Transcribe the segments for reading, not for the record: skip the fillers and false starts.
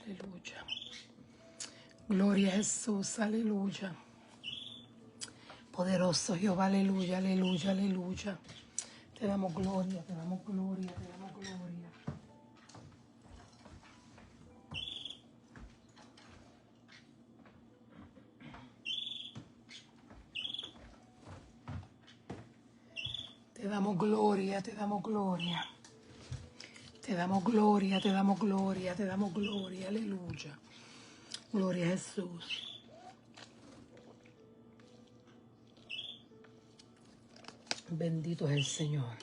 aleluya. Gloria a Jesús, aleluya. Poderoso Jehová, aleluya, aleluya, aleluya. Te damos gloria, te damos gloria, te damos gloria. Te damos gloria, te damos gloria. Te damos gloria, te damos gloria, te damos gloria, aleluya. Gloria a Jesús. Bendito es el Señor.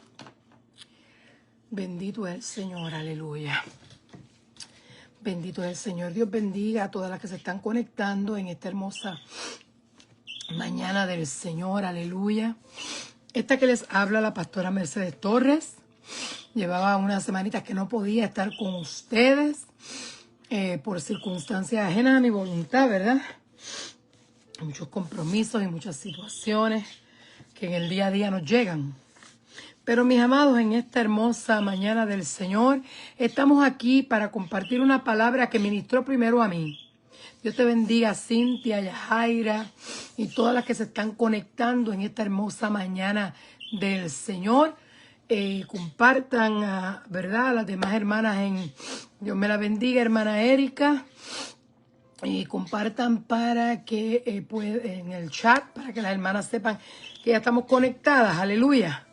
Bendito es el Señor, aleluya. Bendito es el Señor. Dios bendiga a todas las que se están conectando en esta hermosa mañana del Señor, aleluya. Esta que les habla la pastora Mercedes Torres. Llevaba unas semanitas que no podía estar con ustedes por circunstancias ajenas a mi voluntad, ¿verdad? Muchos compromisos y muchas situaciones que en el día a día nos llegan. Pero mis amados, en esta hermosa mañana del Señor, estamos aquí para compartir una palabra que ministró primero a mí. Dios te bendiga, Cintia, Yajaira y todas las que se están conectando en esta hermosa mañana del Señor. Compartan, ¿verdad? A las demás hermanas en Dios me la bendiga, hermana Erika. Y compartan para que en el chat, para que las hermanas sepan que ya estamos conectadas, aleluya.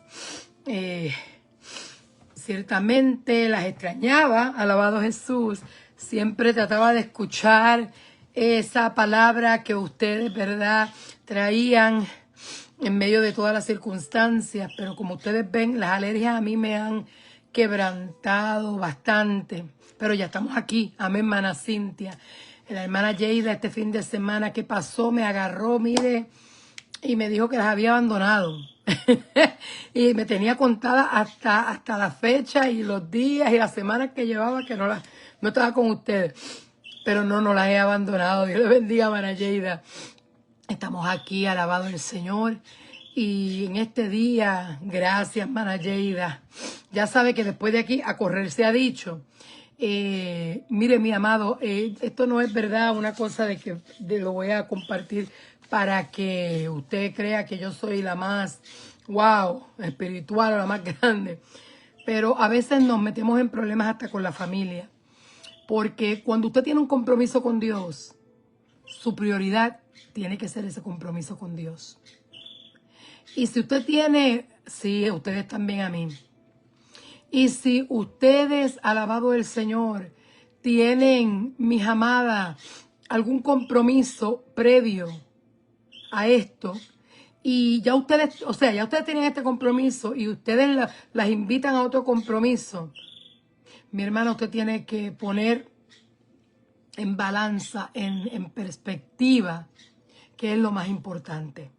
Ciertamente las extrañaba, alabado Jesús. Siempre trataba de escuchar esa palabra que ustedes, ¿verdad?, traían en medio de todas las circunstancias, pero como ustedes ven, las alergias a mí me han quebrantado bastante, pero ya estamos aquí, amén, hermana Cintia. La hermana Yeida este fin de semana que pasó me agarró, mire, y me dijo que las había abandonado. Y me tenía contada hasta la fecha y los días y las semanas que llevaba que no estaba con ustedes. Pero no las he abandonado. Dios le bendiga, hermana Yeida. Estamos aquí, alabado el Señor. Y en este día, gracias, hermana Yeida. Ya sabe que después de aquí, a correr se ha dicho. Mire, mi amado, esto no es verdad, una cosa de que lo voy a compartir para que usted crea que yo soy la más, wow, espiritual o la más grande. Pero a veces nos metemos en problemas hasta con la familia. Porque cuando usted tiene un compromiso con Dios, su prioridad tiene que ser ese compromiso con Dios. Y si usted tiene, sí, ustedes también a mí. Y si ustedes, alabado el Señor, tienen, mis amadas, algún compromiso previo a esto, y ya ustedes, o sea, ya ustedes tienen este compromiso y ustedes las invitan a otro compromiso, mi hermano, usted tiene que poner en balanza, en perspectiva, qué es lo más importante.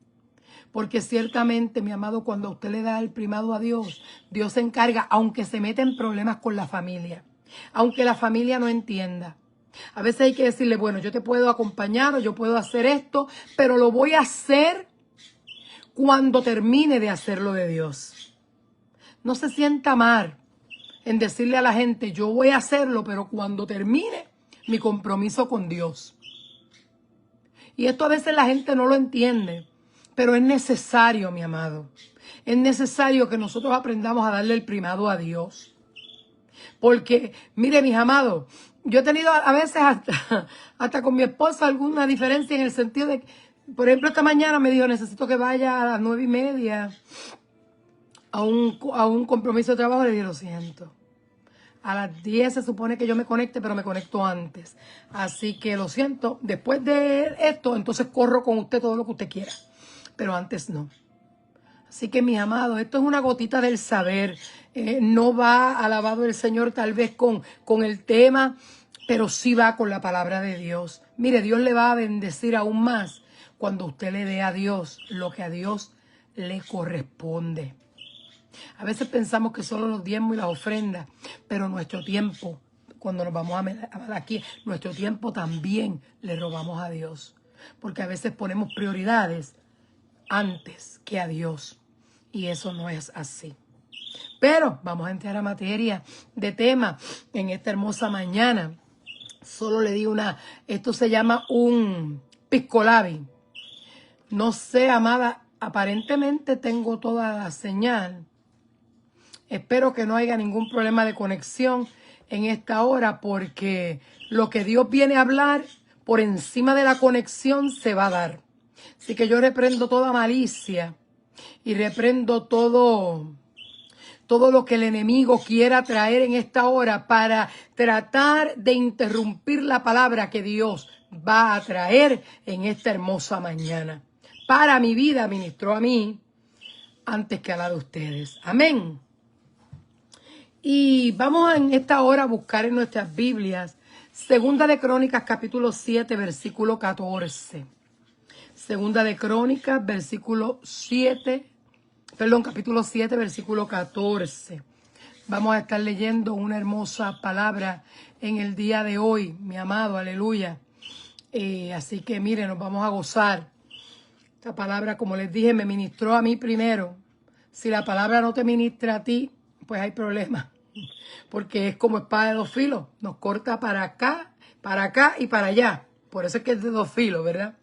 Porque ciertamente, mi amado, cuando usted le da el primado a Dios, Dios se encarga, aunque se meta en problemas con la familia, aunque la familia no entienda. A veces hay que decirle, bueno, yo te puedo acompañar o yo puedo hacer esto, pero lo voy a hacer cuando termine de hacerlo de Dios. No se sienta mal en decirle a la gente, yo voy a hacerlo, pero cuando termine mi compromiso con Dios. Y esto a veces la gente no lo entiende. Pero es necesario, mi amado. Es necesario que nosotros aprendamos a darle el primado a Dios. Porque, mire, mis amados, yo he tenido a veces hasta con mi esposa alguna diferencia en el sentido de que, por ejemplo, esta mañana me dijo, necesito que vaya a las 9:30 a un compromiso de trabajo. Le dije, lo siento. A las 10 se supone que yo me conecte, pero me conecto antes. Así que lo siento. Después de esto, entonces corro con usted todo lo que usted quiera. Pero antes no. Así que, mis amados, esto es una gotita del saber. No va alabado el Señor tal vez con el tema, pero sí va con la palabra de Dios. Mire, Dios le va a bendecir aún más cuando usted le dé a Dios lo que a Dios le corresponde. A veces pensamos que solo los diezmos y las ofrendas, pero nuestro tiempo, cuando nos vamos a aquí, nuestro tiempo también le robamos a Dios. Porque a veces ponemos prioridades antes que a Dios. Y eso no es así. Pero vamos a entrar a materia de tema en esta hermosa mañana. Solo le di esto se llama un pisco labi. No sé, amada, aparentemente tengo toda la señal. Espero que no haya ningún problema de conexión en esta hora, porque lo que Dios viene a hablar por encima de la conexión se va a dar. Así que yo reprendo toda malicia y reprendo todo lo que el enemigo quiera traer en esta hora para tratar de interrumpir la palabra que Dios va a traer en esta hermosa mañana. Para mi vida ministró a mí antes que a la de ustedes. Amén. Y vamos en esta hora a buscar en nuestras Biblias Segunda de Crónicas capítulo 7 versículo 14. Segunda de Crónicas capítulo 7 versículo 14. Vamos a estar leyendo una hermosa palabra en el día de hoy, mi amado, aleluya. Así que miren, nos vamos a gozar. Esta palabra, como les dije, me ministró a mí primero. Si la palabra no te ministra a ti, pues hay problema. Porque es como espada de dos filos. Nos corta para acá y para allá. Por eso es que es de dos filos, ¿verdad?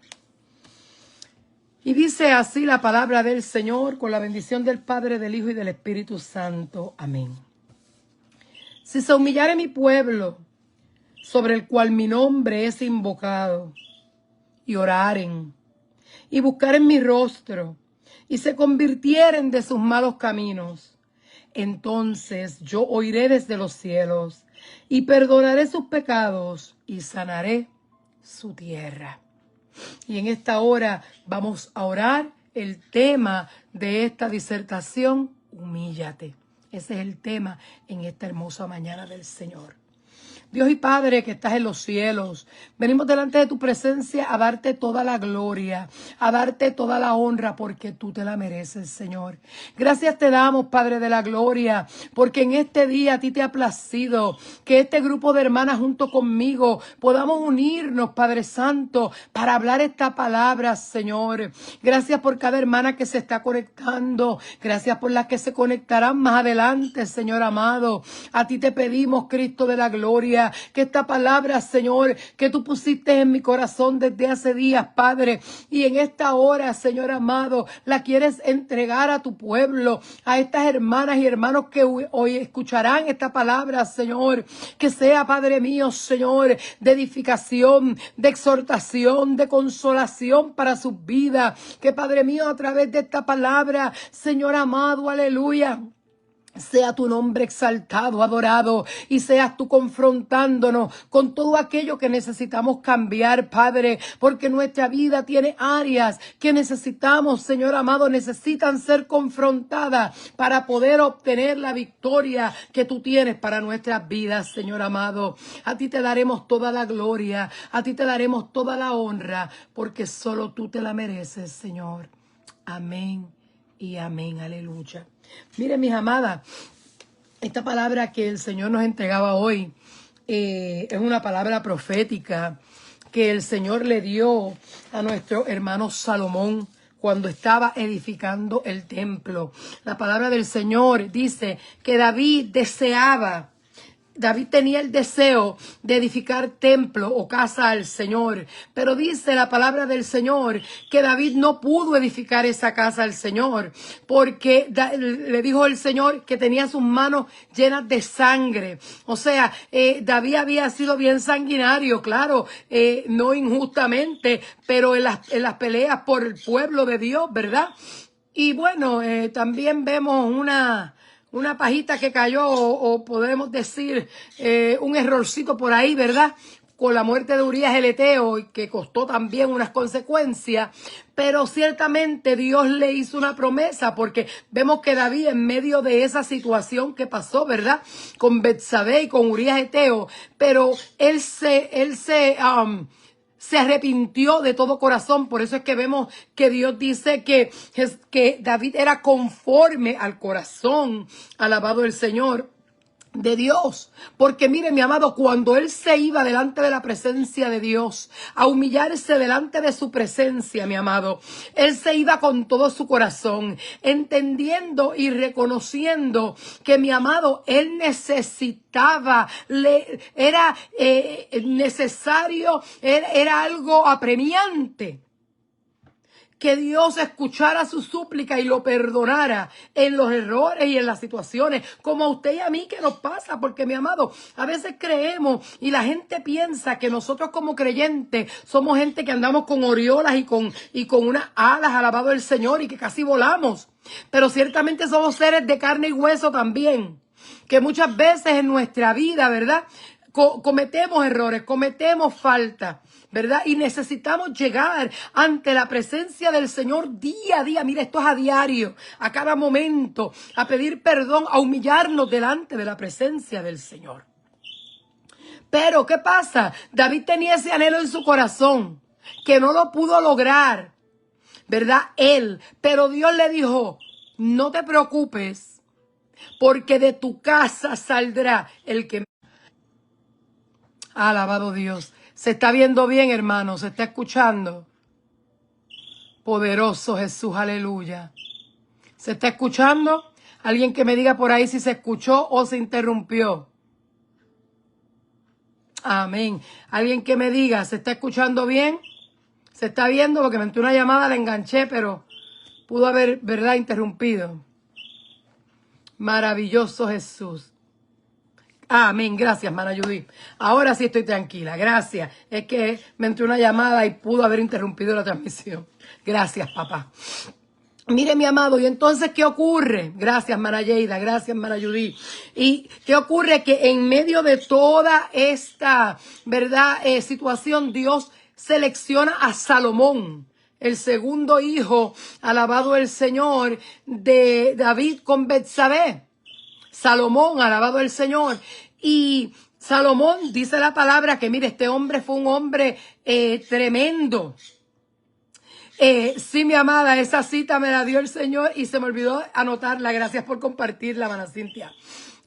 Y dice así la palabra del Señor, con la bendición del Padre, del Hijo y del Espíritu Santo. Amén. Si se humillare mi pueblo, sobre el cual mi nombre es invocado, y oraren, y buscaren mi rostro, y se convirtieren de sus malos caminos, entonces yo oiré desde los cielos, y perdonaré sus pecados, y sanaré su tierra. Y en esta hora vamos a orar el tema de esta disertación, humíllate. Ese es el tema en esta hermosa mañana del Señor. Dios y Padre que estás en los cielos, venimos delante de tu presencia a darte toda la gloria, a darte toda la honra, porque tú te la mereces, Señor. Gracias te damos, Padre de la gloria, porque en este día a ti te ha placido que este grupo de hermanas junto conmigo podamos unirnos, Padre Santo, para hablar esta palabra, Señor. Gracias por cada hermana que se está conectando. Gracias por las que se conectarán más adelante, Señor amado. A ti te pedimos, Cristo de la gloria, que esta palabra, Señor, que tú pusiste en mi corazón desde hace días, Padre, y en esta hora, Señor amado, la quieres entregar a tu pueblo, a estas hermanas y hermanos que hoy escucharán esta palabra, Señor, que sea, Padre mío, Señor, de edificación, de exhortación, de consolación para sus vidas, que, Padre mío, a través de esta palabra, Señor amado, aleluya, sea tu nombre exaltado, adorado, y seas tú confrontándonos con todo aquello que necesitamos cambiar, Padre, porque nuestra vida tiene áreas que necesitamos, Señor amado, necesitan ser confrontadas para poder obtener la victoria que tú tienes para nuestras vidas, Señor amado. A ti te daremos toda la gloria, a ti te daremos toda la honra, porque solo tú te la mereces, Señor. Amén y amén, aleluya. Miren, mis amadas, esta palabra que el Señor nos entregaba hoy es una palabra profética que el Señor le dio a nuestro hermano Salomón cuando estaba edificando el templo. La palabra del Señor dice que David tenía el deseo de edificar templo o casa al Señor, pero dice la palabra del Señor que David no pudo edificar esa casa al Señor porque le dijo el Señor que tenía sus manos llenas de sangre. O sea, David había sido bien sanguinario, claro, no injustamente, pero en las peleas por el pueblo de Dios, ¿verdad? Y bueno, también vemos una pajita que cayó, o podemos decir un errorcito por ahí, ¿verdad? Con la muerte de Urías el Eteo, y que costó también unas consecuencias, pero ciertamente Dios le hizo una promesa, porque vemos que David, en medio de esa situación que pasó, ¿verdad? Con Betsabé y con Urías Eteo, pero él se arrepintió de todo corazón. Por eso es que vemos que Dios dice que David era conforme al corazón, alabado el Señor. de Dios. Porque mire, mi amado, cuando él se iba delante de la presencia de Dios, a humillarse delante de su presencia, mi amado, él se iba con todo su corazón, entendiendo y reconociendo que, mi amado, él necesitaba, era necesario, era algo apremiante que Dios escuchara su súplica y lo perdonara en los errores y en las situaciones, como a usted y a mí que nos pasa, porque mi amado, a veces creemos y la gente piensa que nosotros como creyentes somos gente que andamos con oriolas y con unas alas, alabado el Señor, y que casi volamos, pero ciertamente somos seres de carne y hueso también, que muchas veces en nuestra vida, ¿verdad?, cometemos errores, cometemos faltas, ¿verdad? Y necesitamos llegar ante la presencia del Señor día a día. Mira, esto es a diario, a cada momento, a pedir perdón, a humillarnos delante de la presencia del Señor. Pero, ¿qué pasa? David tenía ese anhelo en su corazón, que no lo pudo lograr, ¿verdad? Él, pero Dios le dijo, no te preocupes, porque de tu casa saldrá el que... Alabado Dios. Se está viendo bien, hermano. Se está escuchando. Poderoso Jesús, aleluya. ¿Se está escuchando? Alguien que me diga por ahí si se escuchó o se interrumpió. Amén. Alguien que me diga, ¿se está escuchando bien? ¿Se está viendo? Porque me entró una llamada, la enganché, pero pudo haber, ¿verdad?, interrumpido. Maravilloso Jesús. Amén, gracias, Mana Judith. Ahora sí estoy tranquila, gracias. Es que me entró una llamada y pudo haber interrumpido la transmisión. Gracias, papá. Mire, mi amado, y entonces, ¿qué ocurre? Gracias, Mana Yeida, gracias, Mana Judith. ¿Y qué ocurre? Que en medio de toda esta, ¿verdad?, situación, Dios selecciona a Salomón, el segundo hijo, alabado el Señor, de David con Betsabé. Salomón, alabado el Señor. Y Salomón, dice la palabra que, mire, este hombre fue un hombre tremendo. Sí, mi amada, esa cita me la dio el Señor y se me olvidó anotarla. Gracias por compartirla, hermana Cintia.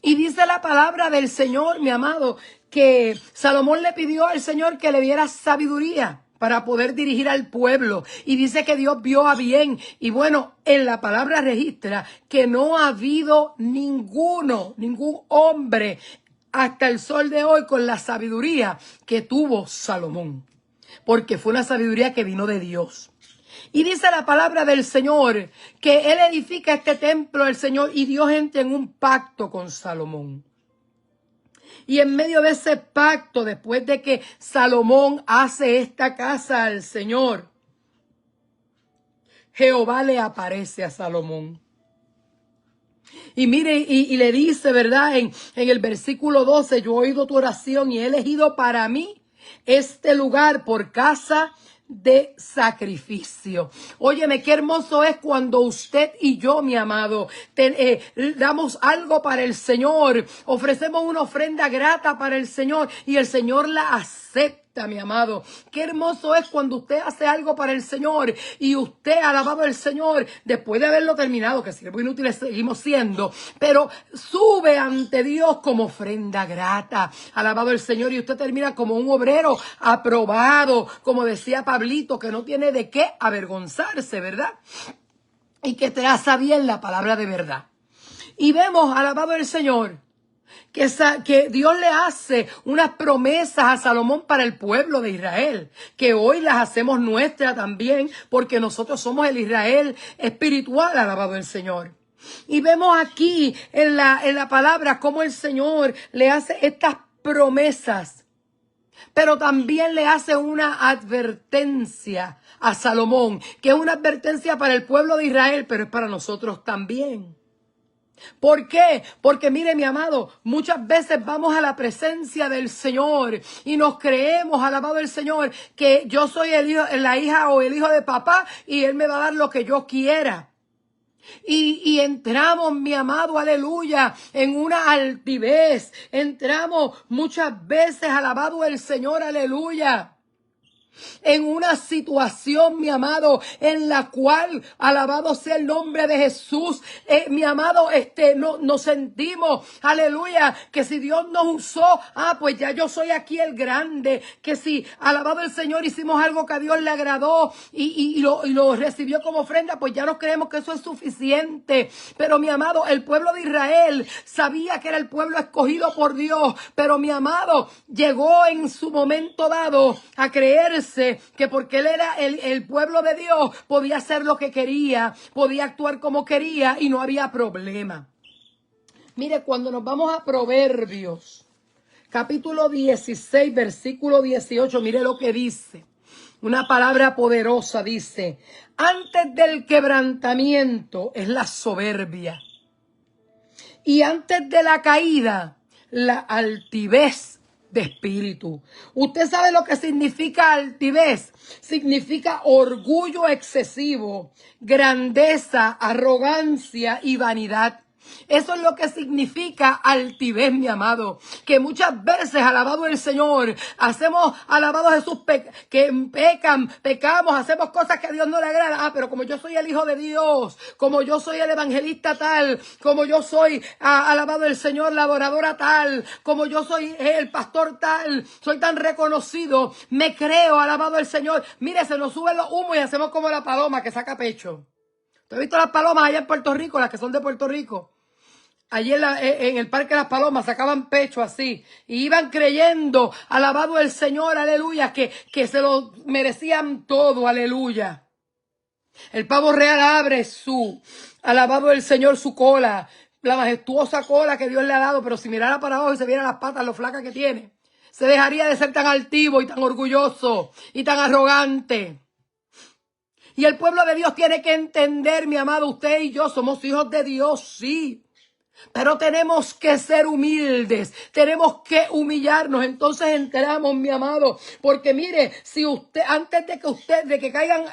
Y dice la palabra del Señor, mi amado, que Salomón le pidió al Señor que le diera sabiduría para poder dirigir al pueblo. Y dice que Dios vio a bien. Y bueno, en la palabra registra que no ha habido ningún hombre hasta el sol de hoy con la sabiduría que tuvo Salomón. Porque fue una sabiduría que vino de Dios. Y dice la palabra del Señor que Él edifica este templo del Señor y Dios entra en un pacto con Salomón. Y en medio de ese pacto, después de que Salomón hace esta casa al Señor, Jehová le aparece a Salomón. Y mire, y le dice, ¿verdad? En el versículo 12, yo he oído tu oración y he elegido para mí este lugar por casa de sacrificio. Óyeme, qué hermoso es cuando usted y yo, mi amado, damos algo para el Señor, ofrecemos una ofrenda grata para el Señor y el Señor la acepta, mi amado. Qué hermoso es cuando usted hace algo para el Señor y usted, alabado el Señor, después de haberlo terminado, que siervos inútiles seguimos siendo, pero sube ante Dios como ofrenda grata, alabado el Señor, y usted termina como un obrero aprobado, como decía Pablito, que no tiene de qué avergonzarse, ¿verdad? Y que traza bien la palabra de verdad. Y vemos, alabado el Señor, que Dios le hace unas promesas a Salomón para el pueblo de Israel, que hoy las hacemos nuestras también, porque nosotros somos el Israel espiritual, alabado el Señor. Y vemos aquí en la palabra cómo el Señor le hace estas promesas, pero también le hace una advertencia a Salomón, que es una advertencia para el pueblo de Israel, pero es para nosotros también. ¿Por qué? Porque mire, mi amado, muchas veces vamos a la presencia del Señor y nos creemos, alabado el Señor, que yo soy la hija o el hijo de papá y Él me va a dar lo que yo quiera. Y entramos, mi amado, aleluya, en una altivez. Entramos muchas veces, alabado el Señor, aleluya, en una situación, mi amado, en la cual, alabado sea el nombre de Jesús, mi amado, nos sentimos, aleluya, que si Dios nos usó, pues ya yo soy aquí el grande, que si, alabado el Señor, hicimos algo que a Dios le agradó y lo recibió como ofrenda, pues ya no creemos que eso es suficiente. Pero mi amado, el pueblo de Israel sabía que era el pueblo escogido por Dios, pero mi amado, llegó en su momento dado a creerse que porque él era el pueblo de Dios, podía hacer lo que quería, podía actuar como quería y no había problema. Mire, cuando nos vamos a Proverbios, capítulo 16, versículo 18, mire lo que dice. Una palabra poderosa dice: antes del quebrantamiento es la soberbia, y antes de la caída, la altivez de espíritu. ¿Usted sabe lo que significa altivez? Significa orgullo excesivo, grandeza, arrogancia y vanidad. Eso es lo que significa altivez, mi amado. Que muchas veces, alabado el Señor, hacemos, alabado Jesús, pecamos, hacemos cosas que a Dios no le agrada. Pero como yo soy el Hijo de Dios, como yo soy el evangelista tal, como yo soy, alabado el Señor, la adoradora tal, como yo soy el pastor tal, soy tan reconocido, me creo, alabado el Señor. Mire, se nos suben los humos y hacemos como la paloma que saca pecho. ¿Usted ha visto las palomas allá en Puerto Rico, las que son de Puerto Rico? Allí en el Parque de las Palomas sacaban pecho así y iban creyendo, alabado el Señor, aleluya, que se lo merecían todo, aleluya. El pavo real abre alabado el Señor, su cola, la majestuosa cola que Dios le ha dado, pero si mirara para abajo y se viera las patas, lo flaca que tiene, se dejaría de ser tan altivo y tan orgulloso y tan arrogante. Y el pueblo de Dios tiene que entender, mi amado, usted y yo somos hijos de Dios, sí. Pero tenemos que ser humildes, tenemos que humillarnos. Entonces entramos, mi amado, porque mire, si usted, antes de que caigan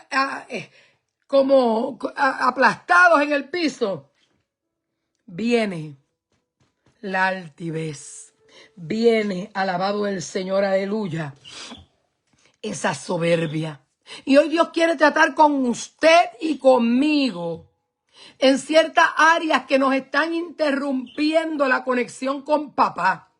como aplastados en el piso, viene la altivez, viene, alabado el Señor, aleluya, esa soberbia. Y hoy Dios quiere tratar con usted y conmigo en ciertas áreas que nos están interrumpiendo la conexión con papá.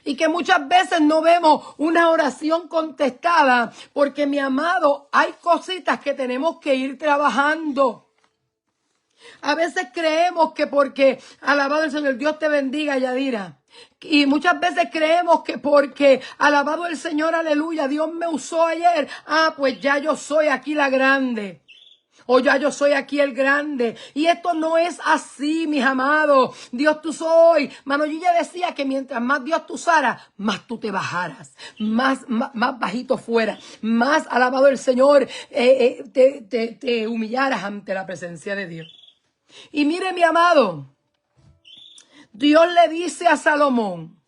Y que muchas veces no vemos una oración contestada porque, mi amado, hay cositas que tenemos que ir trabajando. A veces creemos que porque, alabado el Señor, Dios te bendiga, Yadira. Y muchas veces creemos que porque, alabado el Señor, aleluya, Dios me usó ayer. Pues ya yo soy aquí la grande. O ya yo soy aquí el grande. Y esto no es así, mis amados. Dios tú soy. Manoyilla decía que mientras más Dios te usara, más tú te bajaras. Más bajito fuera. Más, alabado el Señor, te humillaras ante la presencia de Dios. Y mire, mi amado, Dios le dice a Salomón: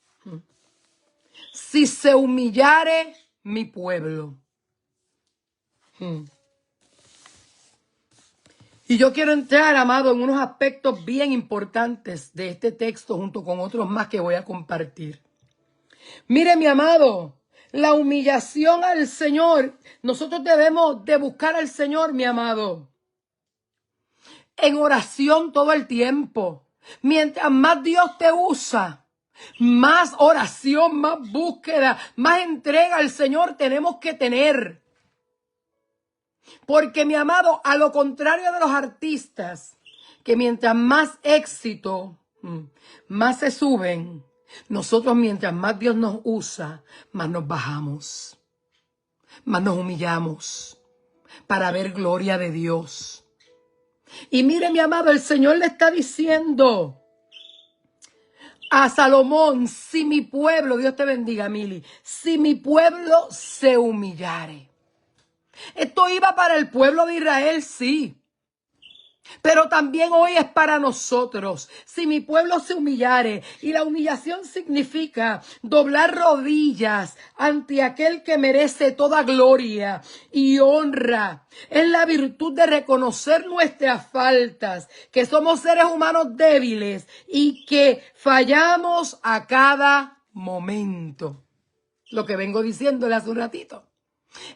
si se humillare mi pueblo. Y yo quiero entrar, amado, en unos aspectos bien importantes de este texto junto con otros más que voy a compartir. Mire, mi amado, la humillación al Señor, nosotros debemos de buscar al Señor, mi amado, en oración todo el tiempo. Mientras más Dios te usa, más oración, más búsqueda, más entrega al Señor tenemos que tener. Porque, mi amado, a lo contrario de los artistas, que mientras más éxito, más se suben, nosotros mientras más Dios nos usa, más nos bajamos, más nos humillamos para ver gloria de Dios. Y mire, mi amado, el Señor le está diciendo a Salomón: si mi pueblo, Dios te bendiga, Mili, si mi pueblo se humillare. Esto iba para el pueblo de Israel, sí. Pero también hoy es para nosotros. Si mi pueblo se humillare, y la humillación significa doblar rodillas ante aquel que merece toda gloria y honra. Es la virtud de reconocer nuestras faltas, que somos seres humanos débiles y que fallamos a cada momento. Lo que vengo diciéndole hace un ratito.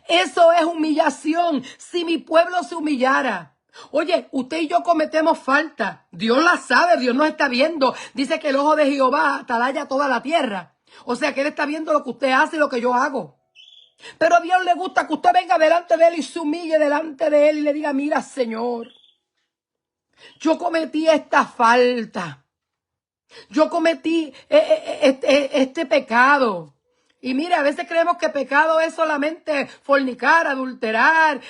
Eso es humillación. Si mi pueblo se humillara. Oye, usted y yo cometemos falta. Dios la sabe, Dios nos está viendo. Dice que el ojo de Jehová atalaya toda la tierra. O sea que Él está viendo lo que usted hace y lo que yo hago. Pero a Dios le gusta que usted venga delante de Él y se humille delante de Él y le diga, mira, Señor, yo cometí esta falta. Yo cometí este pecado. Y mire, a veces creemos que pecado es solamente fornicar, adulterar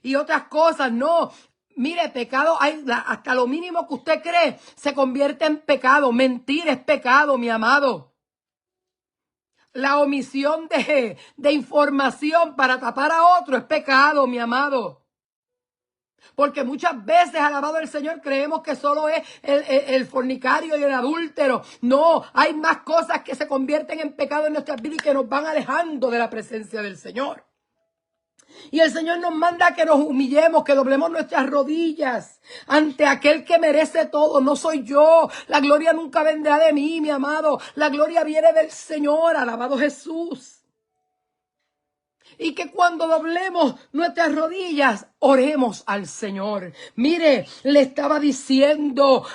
y otras cosas. No, mire, pecado hay hasta lo mínimo que usted cree se convierte en pecado. Mentir es pecado, mi amado. La omisión de información para tapar a otro es pecado, mi amado. Porque muchas veces, alabado el Señor, creemos que solo es el fornicario y el adúltero. No, hay más cosas que se convierten en pecado en nuestras vidas y que nos van alejando de la presencia del Señor. Y el Señor nos manda que nos humillemos, que doblemos nuestras rodillas ante aquel que merece todo. No soy yo. La gloria nunca vendrá de mí, mi amado. La gloria viene del Señor, alabado Jesús. Y que cuando doblemos nuestras rodillas, oremos al Señor. Mire, le estaba diciendo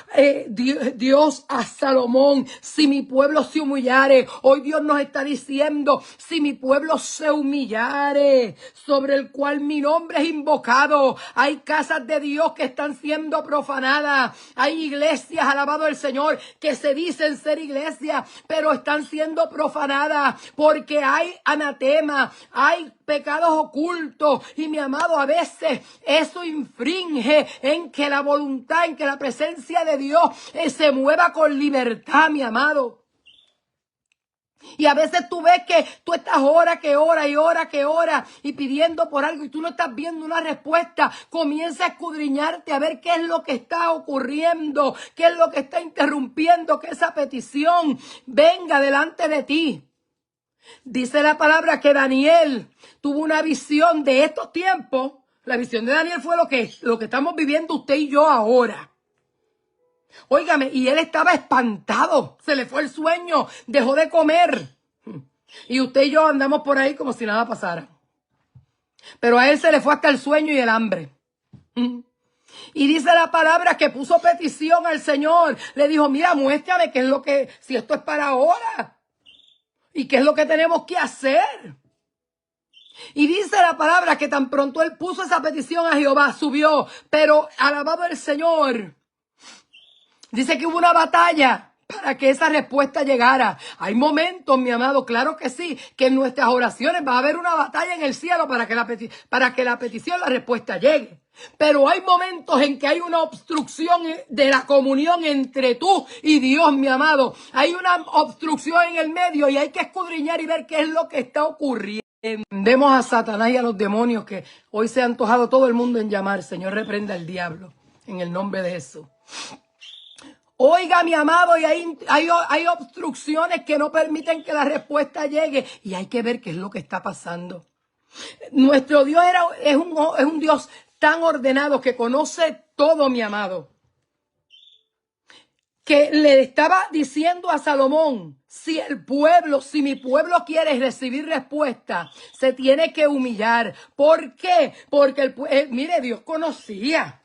Dios a Salomón, si mi pueblo se humillare. Hoy Dios nos está diciendo, si mi pueblo se humillare, sobre el cual mi nombre es invocado. Hay casas de Dios que están siendo profanadas. Hay iglesias, alabado el Señor, que se dicen ser iglesias, pero están siendo profanadas porque hay anatema, hay pecados ocultos. Y mi amado, a veces eso infringe en que la voluntad, en que la presencia de Dios se mueva con libertad, mi amado. Y a veces tú ves que tú estás hora que hora y hora que hora y pidiendo por algo y tú no estás viendo una respuesta. Comienza a escudriñarte a ver qué es lo que está ocurriendo, qué es lo que está interrumpiendo que esa petición venga delante de ti. Dice la palabra que Daniel tuvo una visión de estos tiempos. La visión de Daniel fue lo que estamos viviendo usted y yo ahora. Óigame, y él estaba espantado. Se le fue el sueño, dejó de comer. Y usted y yo andamos por ahí como si nada pasara. Pero a él se le fue hasta el sueño y el hambre. Y dice la palabra que puso petición al Señor. Le dijo, mira, muéstrame qué es lo que, si esto es para ahora. ¿Y qué es lo que tenemos que hacer? Y dice la palabra que tan pronto él puso esa petición a Jehová, subió. Pero alabado el Señor. Dice que hubo una batalla para que esa respuesta llegara. Hay momentos, mi amado, claro que sí, que en nuestras oraciones va a haber una batalla en el cielo para que la petición, la respuesta llegue. Pero hay momentos en que hay una obstrucción de la comunión entre tú y Dios, mi amado. Hay una obstrucción en el medio y hay que escudriñar y ver qué es lo que está ocurriendo. Demos a Satanás y a los demonios que hoy se ha antojado todo el mundo en llamar. Señor, reprenda al diablo en el nombre de Jesús. Oiga, mi amado, y hay obstrucciones que no permiten que la respuesta llegue. Y hay que ver qué es lo que está pasando. Nuestro Dios es un Dios tan ordenado que conoce todo, mi amado. Que le estaba diciendo a Salomón, si mi pueblo quiere recibir respuesta, se tiene que humillar. ¿Por qué? Porque mire, Dios conocía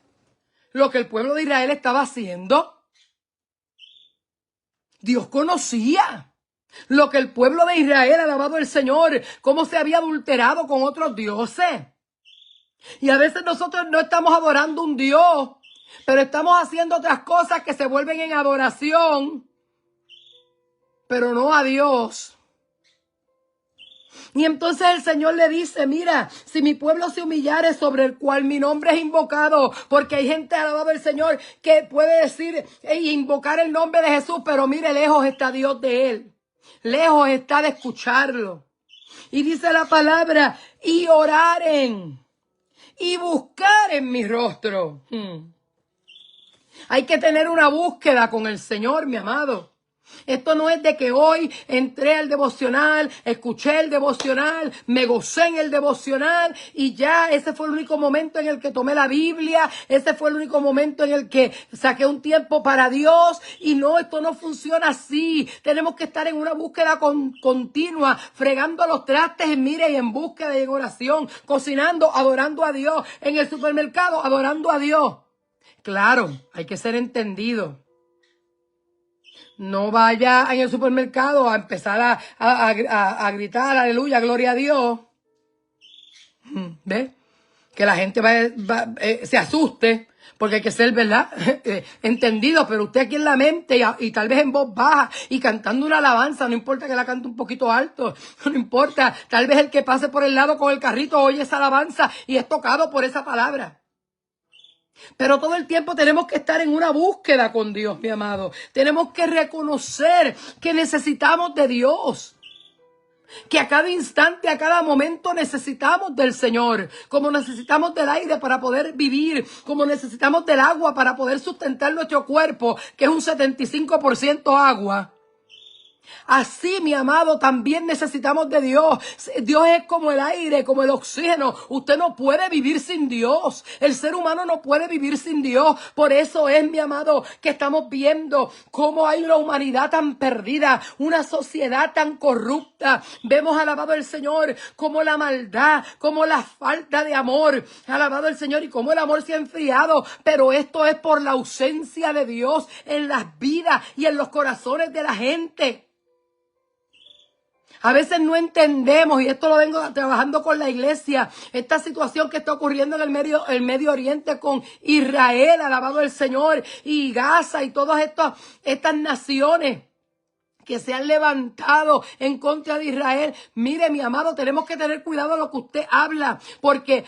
lo que el pueblo de Israel estaba haciendo. Dios conocía lo que el pueblo de Israel, alabado el Señor, cómo se había adulterado con otros dioses. Y a veces nosotros no estamos adorando un Dios, pero estamos haciendo otras cosas que se vuelven en adoración, pero no a Dios. Y entonces el Señor le dice, mira, si mi pueblo se humillare sobre el cual mi nombre es invocado, porque hay gente, alabado el Señor, que puede decir e invocar el nombre de Jesús, pero mire, lejos está Dios de él. Lejos está de escucharlo. Y dice la palabra, y oraren, y buscaren mi rostro. Hay que tener una búsqueda con el Señor, mi amado. Esto no es de que hoy entré al devocional, escuché el devocional, me gocé en el devocional y ya ese fue el único momento en el que tomé la Biblia, ese fue el único momento en el que saqué un tiempo para Dios. Y no, esto no funciona así. Tenemos que estar en una búsqueda continua, fregando los trastes, mire, y en búsqueda y en oración, cocinando, adorando a Dios, en el supermercado, adorando a Dios. Claro, hay que ser entendido. No vaya en el supermercado a empezar a gritar, aleluya, gloria a Dios. ¿Ves? Que la gente se asuste, porque hay que ser, ¿verdad? Entendido, pero usted aquí en la mente y tal vez en voz baja y cantando una alabanza, no importa que la cante un poquito alto, no importa, tal vez el que pase por el lado con el carrito oye esa alabanza y es tocado por esa palabra. Pero todo el tiempo tenemos que estar en una búsqueda con Dios, mi amado. Tenemos que reconocer que necesitamos de Dios. Que a cada instante, a cada momento necesitamos del Señor. Como necesitamos del aire para poder vivir. Como necesitamos del agua para poder sustentar nuestro cuerpo, que es un 75% agua. Así, mi amado, también necesitamos de Dios. Dios es como el aire, como el oxígeno. Usted no puede vivir sin Dios. El ser humano no puede vivir sin Dios. Por eso es, mi amado, que estamos viendo cómo hay una humanidad tan perdida, una sociedad tan corrupta. Vemos, alabado el Señor, como la maldad, como la falta de amor. Alabado el Señor, y como el amor se ha enfriado. Pero esto es por la ausencia de Dios en las vidas y en los corazones de la gente. A veces no entendemos, y esto lo vengo trabajando con la iglesia, esta situación que está ocurriendo en el Medio Oriente con Israel, alabado el Señor, y Gaza y todas estas naciones que se han levantado en contra de Israel. Mire, mi amado, tenemos que tener cuidado de lo que usted habla, porque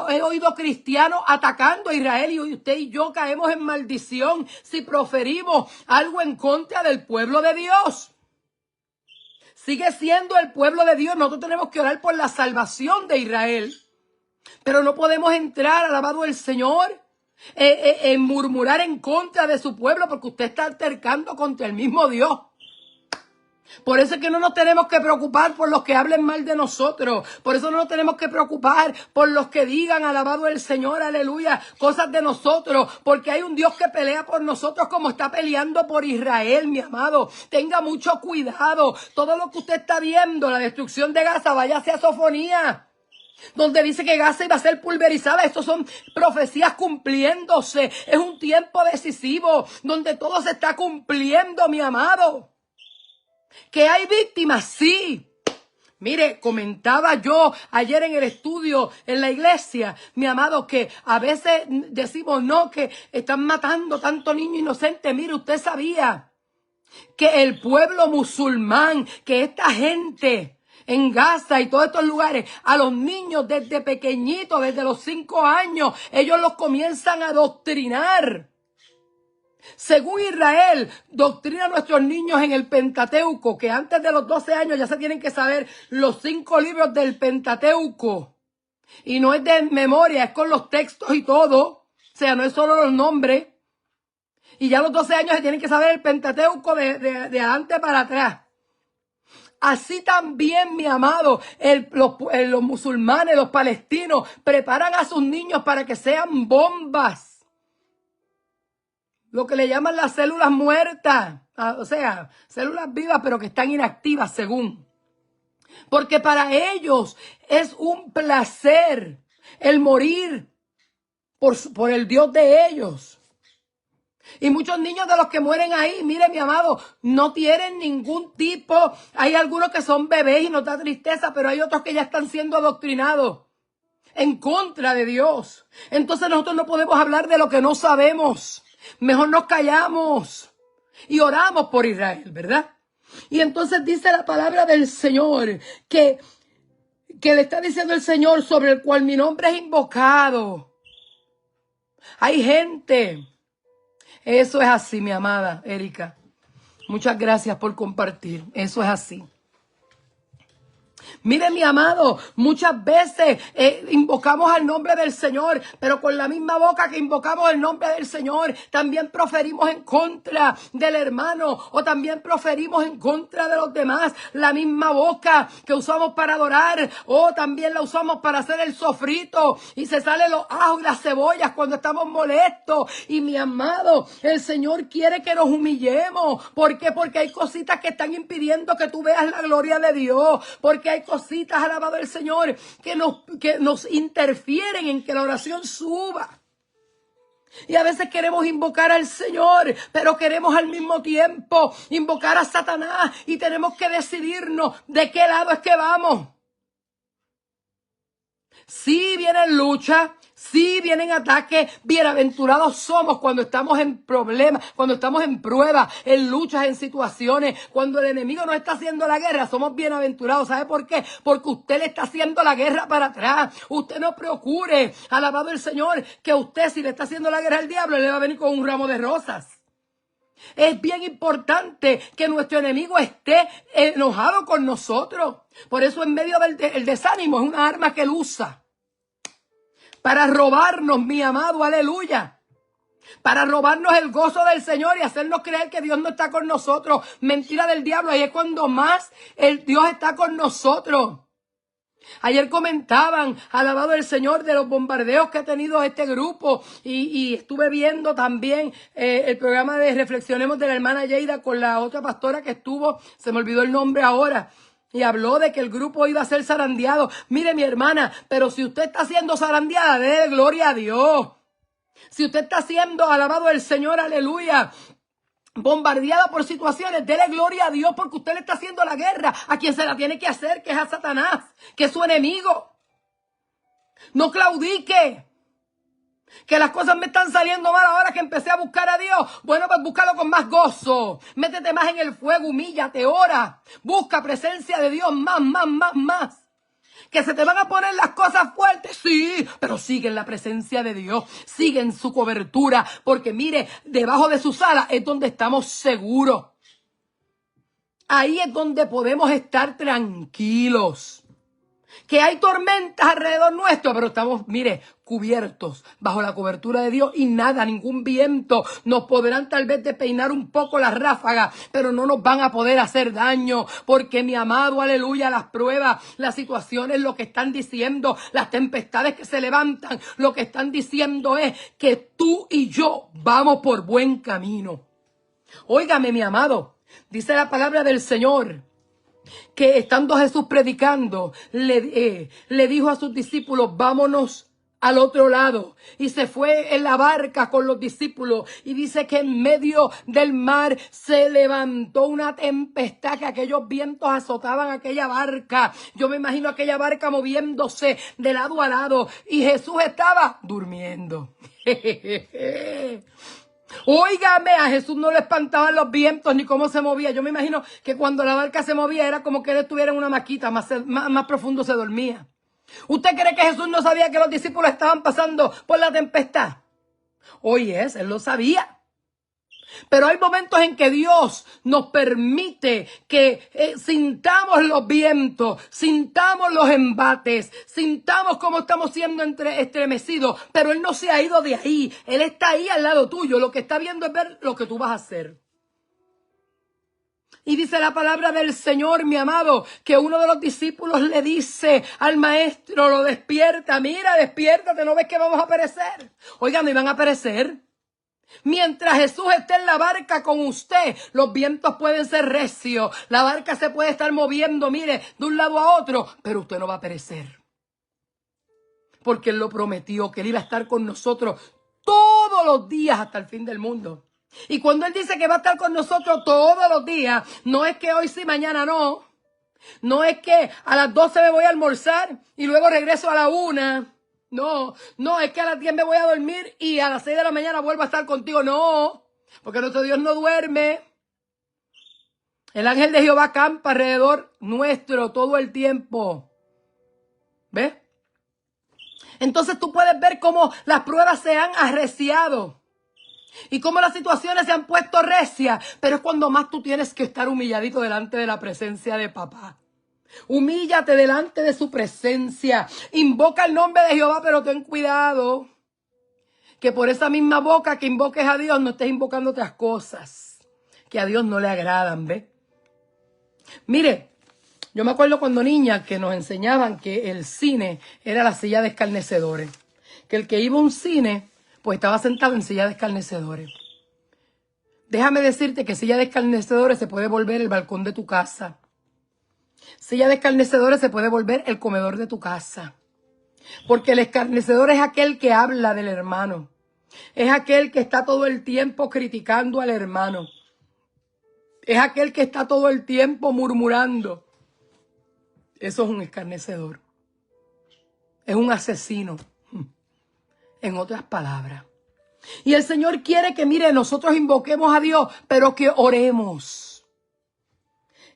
he oído cristianos atacando a Israel y usted y yo caemos en maldición si proferimos algo en contra del pueblo de Dios. Sigue siendo el pueblo de Dios. Nosotros tenemos que orar por la salvación de Israel. Pero no podemos entrar, alabado el Señor, en murmurar en contra de su pueblo porque usted está altercando contra el mismo Dios. Por eso es que no nos tenemos que preocupar por los que hablen mal de nosotros. Por eso no nos tenemos que preocupar por los que digan, alabado el Señor, aleluya, cosas de nosotros. Porque hay un Dios que pelea por nosotros como está peleando por Israel, mi amado. Tenga mucho cuidado. Todo lo que usted está viendo, la destrucción de Gaza, váyase a Sofonía, donde dice que Gaza iba a ser pulverizada. Estos son profecías cumpliéndose. Es un tiempo decisivo donde todo se está cumpliendo, mi amado. ¿Que hay víctimas? Sí. Mire, comentaba yo ayer en el estudio, en la iglesia, mi amado, que a veces decimos no, que están matando tanto niño inocente. Mire, usted sabía que el pueblo musulmán, que esta gente en Gaza y todos estos lugares, a los niños desde pequeñitos, desde los 5 años, ellos los comienzan a adoctrinar. Según Israel, doctrina a nuestros niños en el Pentateuco, que antes de los 12 años ya se tienen que saber los 5 libros del Pentateuco. Y no es de memoria, es con los textos y todo. O sea, no es solo los nombres. Y ya a los 12 años se tienen que saber el Pentateuco de adelante para atrás. Así también, mi amado, los musulmanes, los palestinos, preparan a sus niños para que sean bombas. Lo que le llaman las células muertas. O sea, células vivas pero que están inactivas según. Porque para ellos es un placer el morir por el Dios de ellos. Y muchos niños de los que mueren ahí, mire mi amado, no tienen ningún tipo. Hay algunos que son bebés y nos da tristeza, pero hay otros que ya están siendo adoctrinados en contra de Dios. Entonces nosotros no podemos hablar de lo que no sabemos. Mejor nos callamos y oramos por Israel, ¿verdad? Y entonces dice la palabra del Señor que le está diciendo el Señor, sobre el cual mi nombre es invocado. Hay gente. Eso es así, mi amada Erika. Muchas gracias por compartir. Eso es así. Mire, mi amado, muchas veces invocamos al nombre del Señor, pero con la misma boca que invocamos el nombre del Señor, también proferimos en contra del hermano o también proferimos en contra de los demás. La misma boca que usamos para adorar o también la usamos para hacer el sofrito y se salen los ajos y las cebollas cuando estamos molestos. Y mi amado, el Señor quiere que nos humillemos. ¿Por qué? Porque hay cositas que están impidiendo que tú veas la gloria de Dios. Porque hay cositas, alabado el Señor, que nos interfieren en que la oración suba. Y a veces queremos invocar al Señor, pero queremos al mismo tiempo invocar a Satanás y tenemos que decidirnos de qué lado es que vamos. Sí vienen luchas, sí vienen ataques, bienaventurados somos cuando estamos en problemas, cuando estamos en pruebas, en luchas, en situaciones, cuando el enemigo nos está haciendo la guerra, somos bienaventurados. ¿Sabe por qué? Porque usted le está haciendo la guerra para atrás. Usted no procure, alabado el Señor, que usted si le está haciendo la guerra al diablo, le va a venir con un ramo de rosas. Es bien importante que nuestro enemigo esté enojado con nosotros. Por eso en medio del desánimo es una arma que él usa para robarnos, mi amado, aleluya. Para robarnos el gozo del Señor y hacernos creer que Dios no está con nosotros. Mentira del diablo, ahí es cuando más el Dios está con nosotros. Ayer comentaban, alabado el Señor, de los bombardeos que ha tenido este grupo y estuve viendo también el programa de Reflexionemos de la hermana Yeida con la otra pastora que estuvo, se me olvidó el nombre ahora, y habló de que el grupo iba a ser zarandeado. Mire, mi hermana, pero si usted está siendo zarandeada, dé gloria a Dios. Si usted está siendo, alabado el Señor, aleluya, bombardeada por situaciones, dele gloria a Dios porque usted le está haciendo la guerra a quien se la tiene que hacer, que es a Satanás, que es su enemigo. No claudique, que las cosas me están saliendo mal ahora que empecé a buscar a Dios. Bueno, pues búscalo con más gozo, métete más en el fuego, humíllate, ora, busca presencia de Dios más. Que se te van a poner las cosas fuertes, sí, pero sigue en la presencia de Dios, sigue en su cobertura, porque mire, debajo de sus alas es donde estamos seguros. Ahí es donde podemos estar tranquilos. Que hay tormentas alrededor nuestro, pero estamos, mire, cubiertos bajo la cobertura de Dios y nada, ningún viento nos podrán tal vez despeinar un poco las ráfagas, pero no nos van a poder hacer daño, porque mi amado, aleluya, las pruebas, las situaciones, lo que están diciendo, las tempestades que se levantan, lo que están diciendo es que tú y yo vamos por buen camino. Óigame, mi amado, dice la palabra del Señor, que estando Jesús predicando, le dijo a sus discípulos, vámonos al otro lado. Y se fue en la barca con los discípulos. Y dice que en medio del mar se levantó una tempestad, que aquellos vientos azotaban aquella barca. Yo me imagino aquella barca moviéndose de lado a lado. Y Jesús estaba durmiendo. Óigame, a Jesús no le espantaban los vientos ni cómo se movía. Yo me imagino que cuando la barca se movía era como que él estuviera en una maquita, más profundo se dormía. ¿Usted cree que Jesús no sabía que los discípulos estaban pasando por la tempestad? Oye, él lo sabía. Pero hay momentos en que Dios nos permite que sintamos los vientos, sintamos los embates, sintamos cómo estamos siendo estremecidos, pero Él no se ha ido de ahí. Él está ahí al lado tuyo. Lo que está viendo es ver lo que tú vas a hacer. Y dice la palabra del Señor, mi amado, que uno de los discípulos le dice al maestro, lo despierta. Mira, despiértate, ¿no ves que vamos a perecer? Oigan, ¿no iban a perecer? Mientras Jesús esté en la barca con usted, los vientos pueden ser recios, la barca se puede estar moviendo, mire, de un lado a otro, pero usted no va a perecer. Porque Él lo prometió, que Él iba a estar con nosotros todos los días hasta el fin del mundo. Y cuando Él dice que va a estar con nosotros todos los días, no es que hoy sí, mañana no. No es que a las 12 me voy a almorzar y luego regreso a la 1. No, es que a las 10 me voy a dormir y a las 6 de la mañana vuelvo a estar contigo. No, porque nuestro Dios no duerme. El ángel de Jehová campa alrededor nuestro todo el tiempo. ¿Ves? Entonces tú puedes ver cómo las pruebas se han arreciado y cómo las situaciones se han puesto recias, pero es cuando más tú tienes que estar humilladito delante de la presencia de papá. Humíllate delante de su presencia. Invoca el nombre de Jehová, pero ten cuidado que por esa misma boca que invoques a Dios no estés invocando otras cosas que a Dios no le agradan, ¿ves? Mire, yo me acuerdo cuando niña que nos enseñaban que el cine era la silla de escarnecedores. Que el que iba a un cine, pues estaba sentado en silla de escarnecedores. Déjame decirte que silla de escarnecedores se puede volver el balcón de tu casa. Silla de escarnecedores se puede volver el comedor de tu casa. Porque el escarnecedor es aquel que habla del hermano. Es aquel que está todo el tiempo criticando al hermano. Es aquel que está todo el tiempo murmurando. Eso es un escarnecedor. Es un asesino. En otras palabras. Y el Señor quiere que, mire, nosotros invoquemos a Dios, pero que oremos.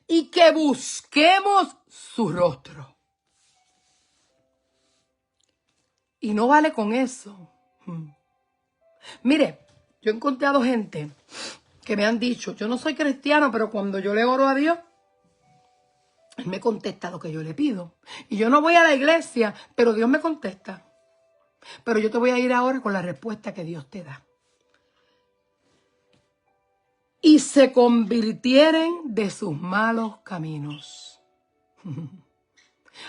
Y que busquemos su rostro. Y no vale con eso. Mire, yo he encontrado gente que me han dicho, yo no soy cristiano, pero cuando yo le oro a Dios, Él me contesta lo que yo le pido. Y yo no voy a la iglesia, pero Dios me contesta. Pero yo te voy a ir ahora con la respuesta que Dios te da. Y se convirtieren de sus malos caminos.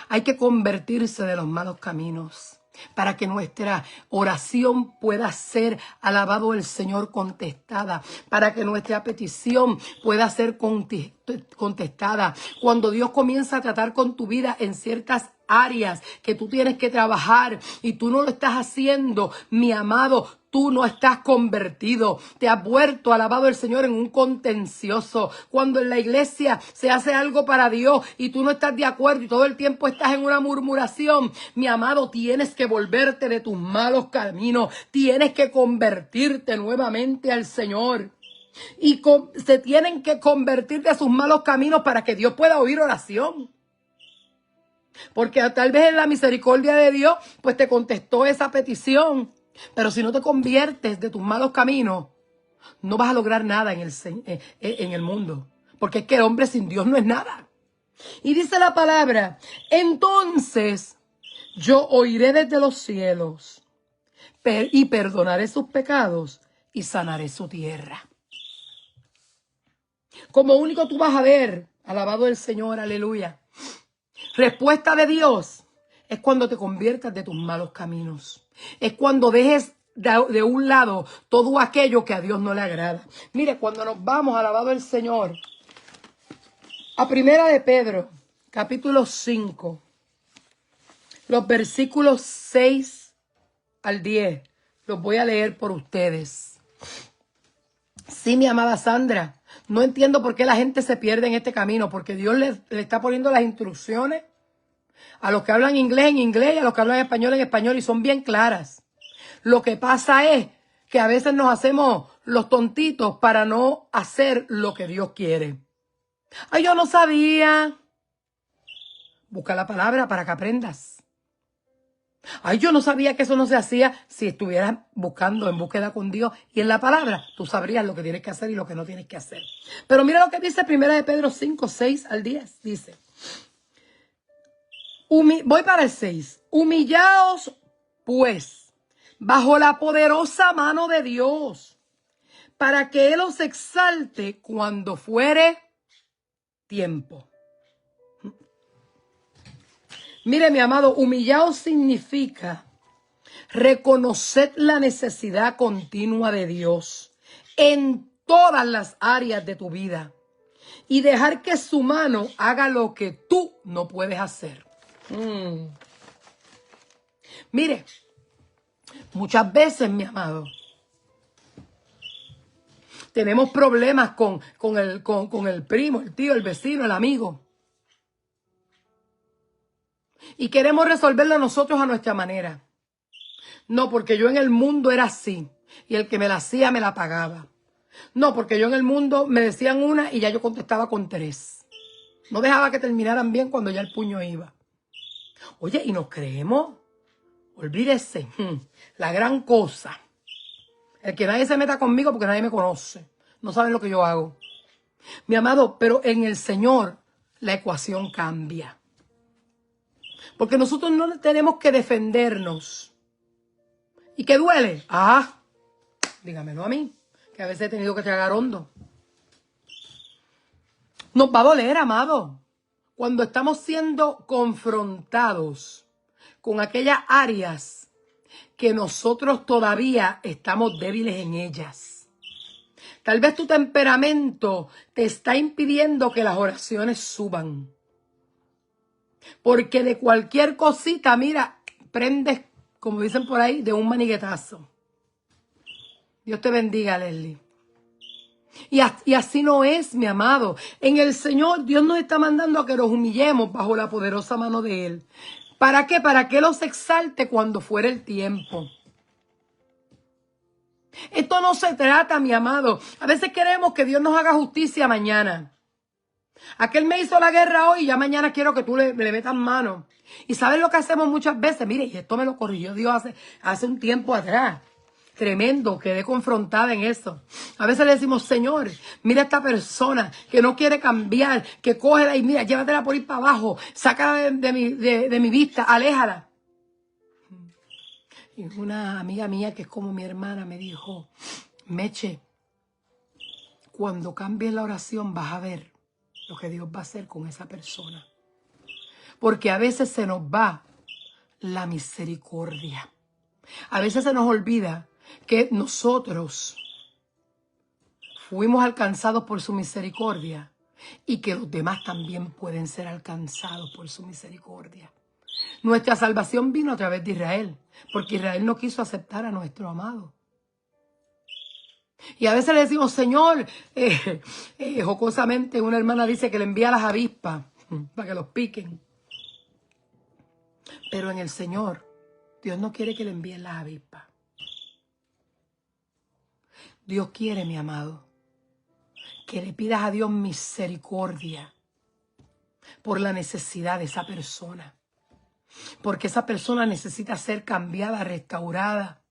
Hay que convertirse de los malos caminos para que nuestra oración pueda ser alabado el Señor contestada, para que nuestra petición pueda ser contestada. Cuando Dios comienza a tratar con tu vida en ciertas áreas que tú tienes que trabajar y tú no lo estás haciendo, mi amado, tú no estás convertido. Te has vuelto, alabado el Señor, en un contencioso. Cuando en la iglesia se hace algo para Dios y tú no estás de acuerdo y todo el tiempo estás en una murmuración, mi amado, tienes que volverte de tus malos caminos. Tienes que convertirte nuevamente al Señor. Y se tienen que convertir de sus malos caminos para que Dios pueda oír oración. Porque tal vez en la misericordia de Dios, pues te contestó esa petición. Pero si no te conviertes de tus malos caminos, no vas a lograr nada en el mundo. Porque es que el hombre sin Dios no es nada. Y dice la palabra, entonces yo oiré desde los cielos y perdonaré sus pecados y sanaré su tierra. Como único tú vas a ver, alabado el Señor, aleluya. Respuesta de Dios es cuando te conviertas de tus malos caminos. Es cuando dejes de un lado todo aquello que a Dios no le agrada. Mire, cuando nos vamos, alabado el Señor, a Primera de Pedro, capítulo 5, los versículos 6 al 10, los voy a leer por ustedes. Sí, mi amada Sandra, no entiendo por qué la gente se pierde en este camino, porque Dios le está poniendo las instrucciones a los que hablan inglés en inglés y a los que hablan español en español y son bien claras. Lo que pasa es que a veces nos hacemos los tontitos para no hacer lo que Dios quiere. Ay, yo no sabía. Busca la palabra para que aprendas. Ay, yo no sabía que eso no se hacía. Si estuvieras buscando en búsqueda con Dios y en la palabra, tú sabrías lo que tienes que hacer y lo que no tienes que hacer. Pero mira lo que dice Primera de Pedro 5, 6 al 10. Dice, voy para el 6. Humillaos, pues, bajo la poderosa mano de Dios, para que Él os exalte cuando fuere tiempo. Mire, mi amado, humillaos significa reconocer la necesidad continua de Dios en todas las áreas de tu vida y dejar que su mano haga lo que tú no puedes hacer. Mire, muchas veces, mi amado, tenemos problemas con el primo, el tío, el vecino, el amigo. Y queremos resolverlo nosotros a nuestra manera. No, porque yo en el mundo era así. Y el que me la hacía me la pagaba. No, porque yo en el mundo me decían una y ya yo contestaba con 3. No dejaba que terminaran bien cuando ya el puño iba. Oye, ¿y nos creemos? Olvídese. La gran cosa. El que nadie se meta conmigo porque nadie me conoce. No saben lo que yo hago. Mi amado, pero en el Señor la ecuación cambia. Porque nosotros no tenemos que defendernos. ¿Y qué duele? Ah, dígamelo a mí, que a veces he tenido que tragar hondo. Nos va a doler, amado, cuando estamos siendo confrontados con aquellas áreas que nosotros todavía estamos débiles en ellas. Tal vez tu temperamento te está impidiendo que las oraciones suban. Porque de cualquier cosita, mira, prendes, como dicen por ahí, de un maniguetazo. Dios te bendiga, Leslie. Y así no es, mi amado. En el Señor, Dios nos está mandando a que nos humillemos bajo la poderosa mano de Él. ¿Para qué? Para que los exalte cuando fuera el tiempo. Esto no se trata, mi amado. A veces queremos que Dios nos haga justicia mañana. Aquel me hizo la guerra hoy y ya mañana quiero que tú le metas mano. ¿Y sabes lo que hacemos muchas veces? Mire, y esto me lo corrigió Dios hace un tiempo atrás. Tremendo, quedé confrontada en eso. A veces le decimos, Señor, mira a esta persona que no quiere cambiar, que cógela y mira, llévatela por ir para abajo, sácala de mi vista, aléjala. Y una amiga mía que es como mi hermana me dijo, Meche, cuando cambies la oración vas a ver lo que Dios va a hacer con esa persona. Porque a veces se nos va la misericordia. A veces se nos olvida que nosotros fuimos alcanzados por su misericordia y que los demás también pueden ser alcanzados por su misericordia. Nuestra salvación vino a través de Israel, porque Israel no quiso aceptar a nuestro amado. Y a veces le decimos, Señor, jocosamente una hermana dice que le envía a las avispas para que los piquen. Pero en el Señor, Dios no quiere que le envíen las avispas. Dios quiere, mi amado, que le pidas a Dios misericordia por la necesidad de esa persona. Porque esa persona necesita ser cambiada, restaurada.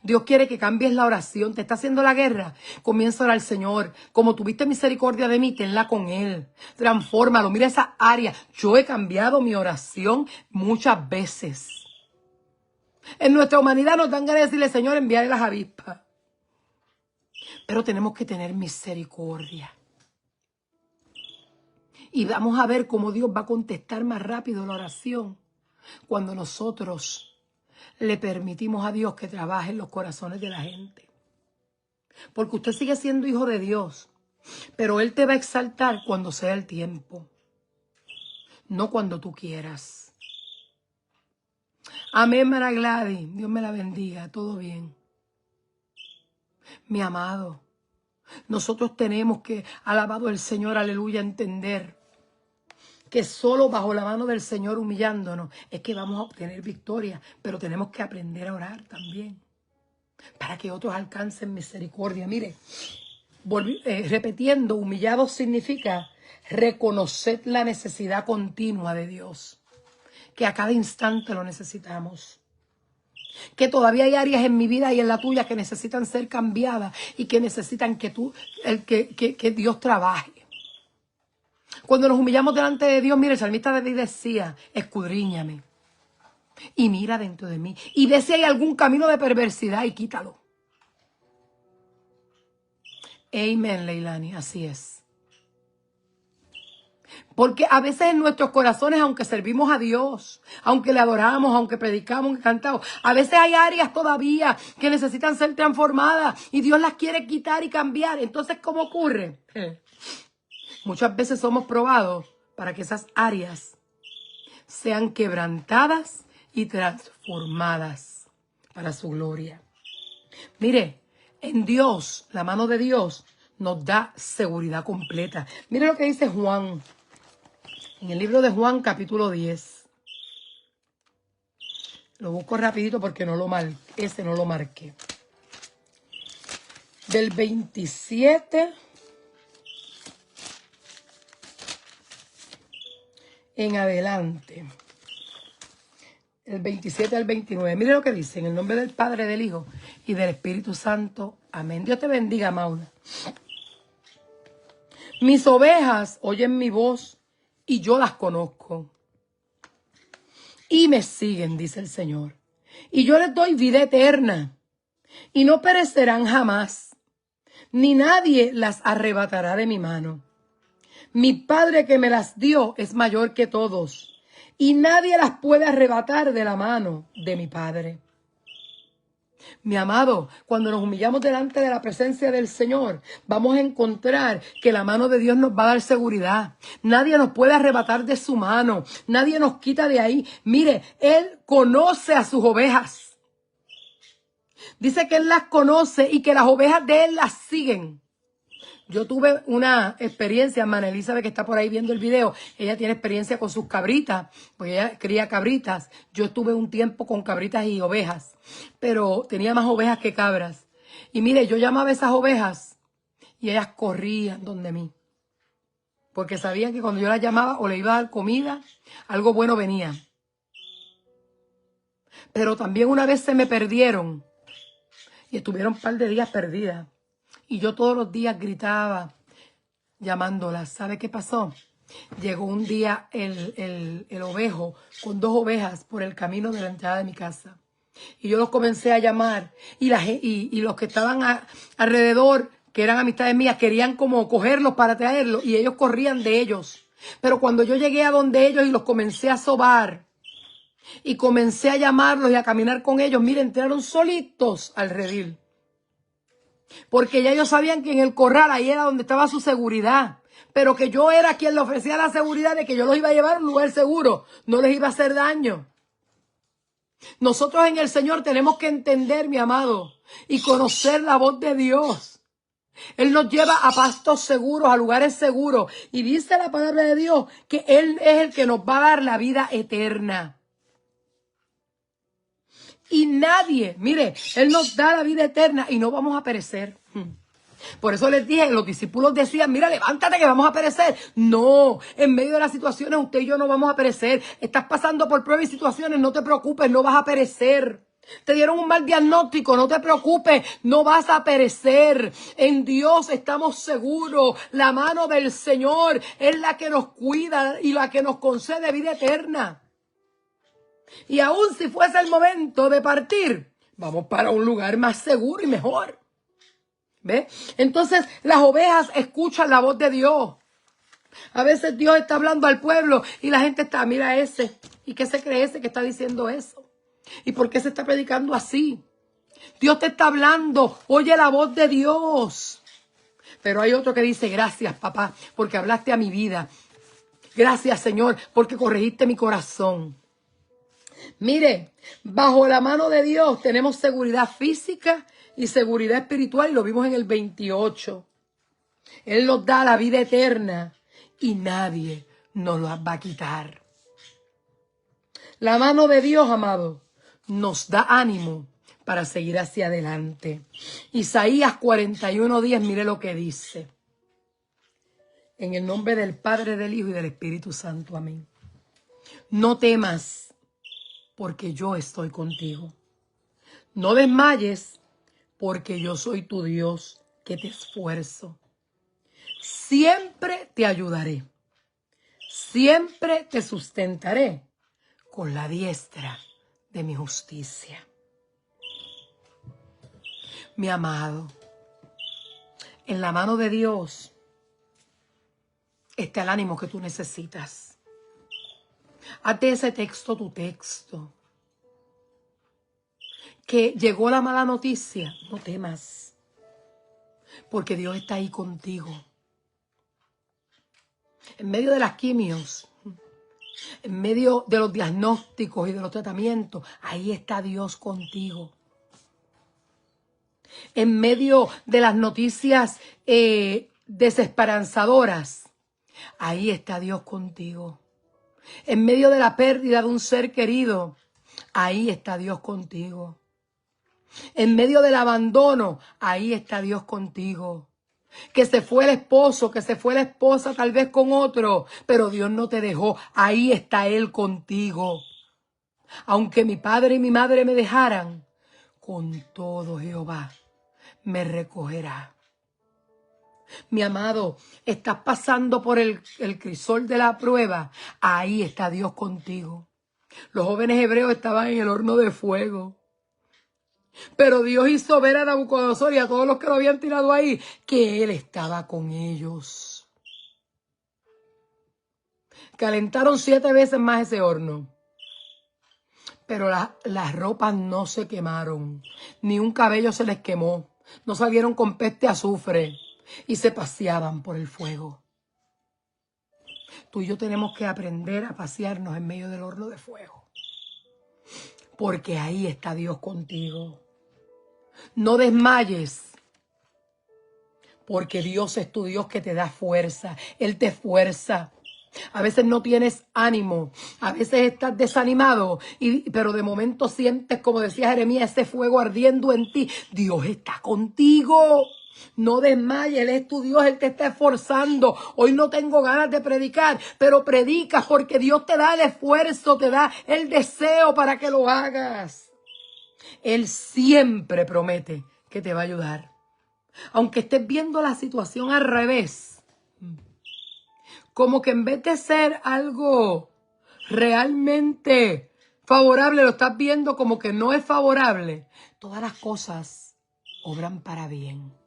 Dios quiere que cambies la oración. Te está haciendo la guerra. Comienza a orar al Señor. Como tuviste misericordia de mí, tenla con Él. Transfórmalo. Mira esa área. Yo he cambiado mi oración muchas veces. En nuestra humanidad nos dan ganas de decirle, Señor, envíale las avispas. Pero tenemos que tener misericordia. Y vamos a ver cómo Dios va a contestar más rápido la oración cuando nosotros le permitimos a Dios que trabaje en los corazones de la gente. Porque usted sigue siendo hijo de Dios, pero Él te va a exaltar cuando sea el tiempo, no cuando tú quieras. Amén, Mara Gladys. Dios me la bendiga. Todo bien. Mi amado, nosotros tenemos que, alabado el Señor, aleluya, entender que solo bajo la mano del Señor humillándonos es que vamos a obtener victoria, pero tenemos que aprender a orar también para que otros alcancen misericordia. Mire, repitiendo, humillados significa reconocer la necesidad continua de Dios, que a cada instante lo necesitamos. Que todavía hay áreas en mi vida y en la tuya que necesitan ser cambiadas y que necesitan que Dios trabaje. Cuando nos humillamos delante de Dios, mire, el salmista David decía, escudriñame y mira dentro de mí y ve si hay algún camino de perversidad y quítalo. Amén, Leilani, así es. Porque a veces en nuestros corazones, aunque servimos a Dios, aunque le adoramos, aunque predicamos, aunque cantamos, a veces hay áreas todavía que necesitan ser transformadas y Dios las quiere quitar y cambiar. Entonces, ¿cómo ocurre? Muchas veces somos probados para que esas áreas sean quebrantadas y transformadas para su gloria. Mire, en Dios, la mano de Dios nos da seguridad completa. Mire lo que dice Juan, en el libro de Juan, capítulo 10. Lo busco rapidito porque no lo marqué, ese no lo marqué. Del 27 en adelante. El 27 al 29. Mire lo que dice, en el nombre del Padre, del Hijo y del Espíritu Santo. Amén. Dios te bendiga, Maula. Mis ovejas oyen mi voz y yo las conozco. Y me siguen, dice el Señor. Y yo les doy vida eterna, y no perecerán jamás, ni nadie las arrebatará de mi mano. Mi Padre que me las dio es mayor que todos, y nadie las puede arrebatar de la mano de mi Padre. Mi amado, cuando nos humillamos delante de la presencia del Señor, vamos a encontrar que la mano de Dios nos va a dar seguridad. Nadie nos puede arrebatar de su mano. Nadie nos quita de ahí. Mire, Él conoce a sus ovejas. Dice que Él las conoce y que las ovejas de Él las siguen. Yo tuve una experiencia, hermana Elizabeth, que está por ahí viendo el video. Ella tiene experiencia con sus cabritas, porque ella cría cabritas. Yo estuve un tiempo con cabritas y ovejas, pero tenía más ovejas que cabras. Y mire, yo llamaba a esas ovejas y ellas corrían donde mí, porque sabían que cuando yo las llamaba o le iba a dar comida, algo bueno venía. Pero también una vez se me perdieron y estuvieron un par de días perdidas. Y yo todos los días gritaba, llamándolas. ¿Sabe qué pasó? Llegó un día el ovejo con 2 ovejas por el camino de la entrada de mi casa. Y yo los comencé a llamar. Y los que estaban alrededor, que eran amistades mías, querían como cogerlos para traerlos. Y ellos corrían de ellos. Pero cuando yo llegué a donde ellos y los comencé a sobar, y comencé a llamarlos y a caminar con ellos, miren, entraron solitos al redil. Porque ya ellos sabían que en el corral ahí era donde estaba su seguridad. Pero que yo era quien le ofrecía la seguridad de que yo los iba a llevar a un lugar seguro. No les iba a hacer daño. Nosotros en el Señor tenemos que entender, mi amado, y conocer la voz de Dios. Él nos lleva a pastos seguros, a lugares seguros. Y dice la palabra de Dios que Él es el que nos va a dar la vida eterna. Y nadie, mire, Él nos da la vida eterna y no vamos a perecer. Por eso les dije, los discípulos decían, mira, levántate que vamos a perecer. No, en medio de las situaciones usted y yo no vamos a perecer. Estás pasando por pruebas y situaciones, no te preocupes, no vas a perecer. Te dieron un mal diagnóstico, no te preocupes, no vas a perecer. En Dios estamos seguros. La mano del Señor es la que nos cuida y la que nos concede vida eterna. Y aún si fuese el momento de partir, vamos para un lugar más seguro y mejor. ¿Ve? Entonces las ovejas escuchan la voz de Dios. A veces Dios está hablando al pueblo y la gente está, mira ese. ¿Y qué se cree ese que está diciendo eso? ¿Y por qué se está predicando así? Dios te está hablando, oye la voz de Dios. Pero hay otro que dice, gracias papá, porque hablaste a mi vida. Gracias Señor, porque corregiste mi corazón. Mire, bajo la mano de Dios tenemos seguridad física y seguridad espiritual, y lo vimos en el 28. Él nos da la vida eterna y nadie nos la va a quitar. La mano de Dios, amado, nos da ánimo para seguir hacia adelante. Isaías 41:10, mire lo que dice. En el nombre del Padre, del Hijo y del Espíritu Santo. Amén. No temas, porque yo estoy contigo. No desmayes, porque yo soy tu Dios, que te esfuerzo. Siempre te ayudaré. Siempre te sustentaré con la diestra de mi justicia. Mi amado, en la mano de Dios está el ánimo que tú necesitas. Hazte ese texto tu texto. Que llegó la mala noticia, no temas, porque Dios está ahí contigo. En medio de las quimios, en medio de los diagnósticos y de los tratamientos, ahí está Dios contigo. En medio de las noticias desesperanzadoras, ahí está Dios contigo. En medio de la pérdida de un ser querido, ahí está Dios contigo. En medio del abandono, ahí está Dios contigo. Que se fue el esposo, que se fue la esposa tal vez con otro, pero Dios no te dejó, ahí está Él contigo. Aunque mi padre y mi madre me dejaran, con todo Jehová me recogerá. Mi amado, estás pasando por el crisol de la prueba. Ahí está Dios contigo. Los jóvenes hebreos estaban en el horno de fuego. Pero Dios hizo ver a Nabucodonosor y a todos los que lo habían tirado ahí que Él estaba con ellos. Calentaron 7 veces más ese horno. Pero las ropas no se quemaron. Ni un cabello se les quemó. No salieron con peste azufre. Y se paseaban por el fuego. Tú y yo tenemos que aprender a pasearnos en medio del horno de fuego. Porque ahí está Dios contigo. No desmayes. Porque Dios es tu Dios que te da fuerza. Él te esfuerza. A veces no tienes ánimo. A veces estás desanimado. Pero de momento sientes, como decía Jeremías, ese fuego ardiendo en ti. Dios está contigo. No desmayes, Él es tu Dios, Él te está esforzando. Hoy no tengo ganas de predicar, pero predicas porque Dios te da el esfuerzo, te da el deseo para que lo hagas. Él siempre promete que te va a ayudar. Aunque estés viendo la situación al revés, como que en vez de ser algo realmente favorable, lo estás viendo como que no es favorable. Todas las cosas obran para bien.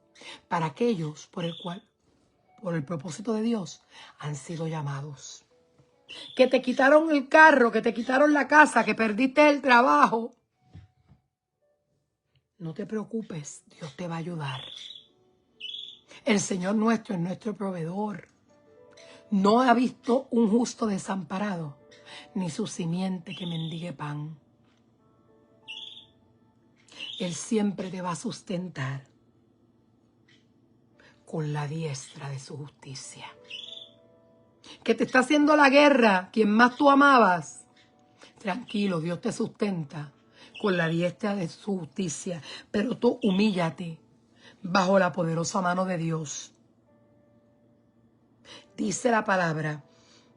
Para aquellos por el propósito de Dios, han sido llamados. Que te quitaron el carro, que te quitaron la casa, que perdiste el trabajo. No te preocupes, Dios te va a ayudar. El Señor nuestro es nuestro proveedor. No ha visto un justo desamparado, ni su simiente que mendigue pan. Él siempre te va a sustentar con la diestra de su justicia. Que te está haciendo la guerra, quien más tú amabas. Tranquilo, Dios te sustenta con la diestra de su justicia. Pero tú humíllate bajo la poderosa mano de Dios. Dice la palabra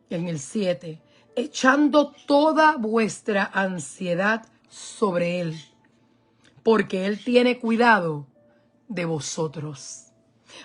en el 7, echando toda vuestra ansiedad sobre Él, porque Él tiene cuidado de vosotros.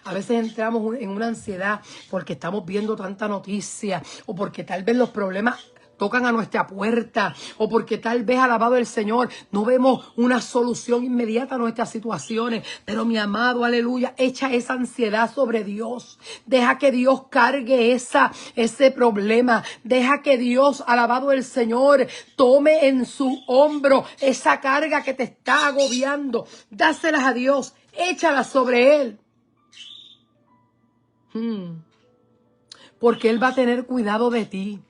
A veces entramos en una ansiedad porque estamos viendo tanta noticia o porque tal vez los problemas tocan a nuestra puerta o porque tal vez, alabado el Señor, no vemos una solución inmediata a nuestras situaciones. Pero mi amado, aleluya, echa esa ansiedad sobre Dios. Deja que Dios cargue ese problema. Deja que Dios, alabado el Señor, tome en su hombro esa carga que te está agobiando. Dáselas a Dios, échalas sobre Él. Porque Él va a tener cuidado de ti.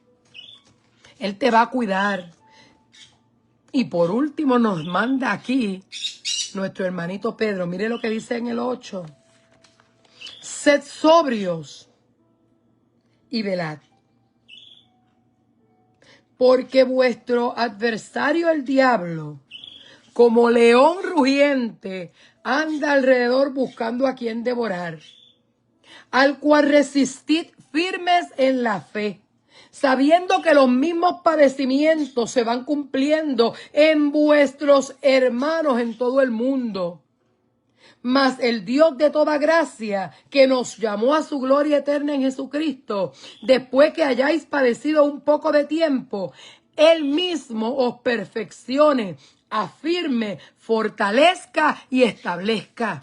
Él te va a cuidar. Y por último nos manda aquí nuestro hermanito Pedro. Mire lo que dice en el 8. Sed sobrios y velad. Porque vuestro adversario el diablo, como león rugiente, anda alrededor buscando a quien devorar. Al cual resistid firmes en la fe, sabiendo que los mismos padecimientos se van cumpliendo en vuestros hermanos en todo el mundo. Mas el Dios de toda gracia, que nos llamó a su gloria eterna en Jesucristo, después que hayáis padecido un poco de tiempo, Él mismo os perfeccione, afirme, fortalezca y establezca.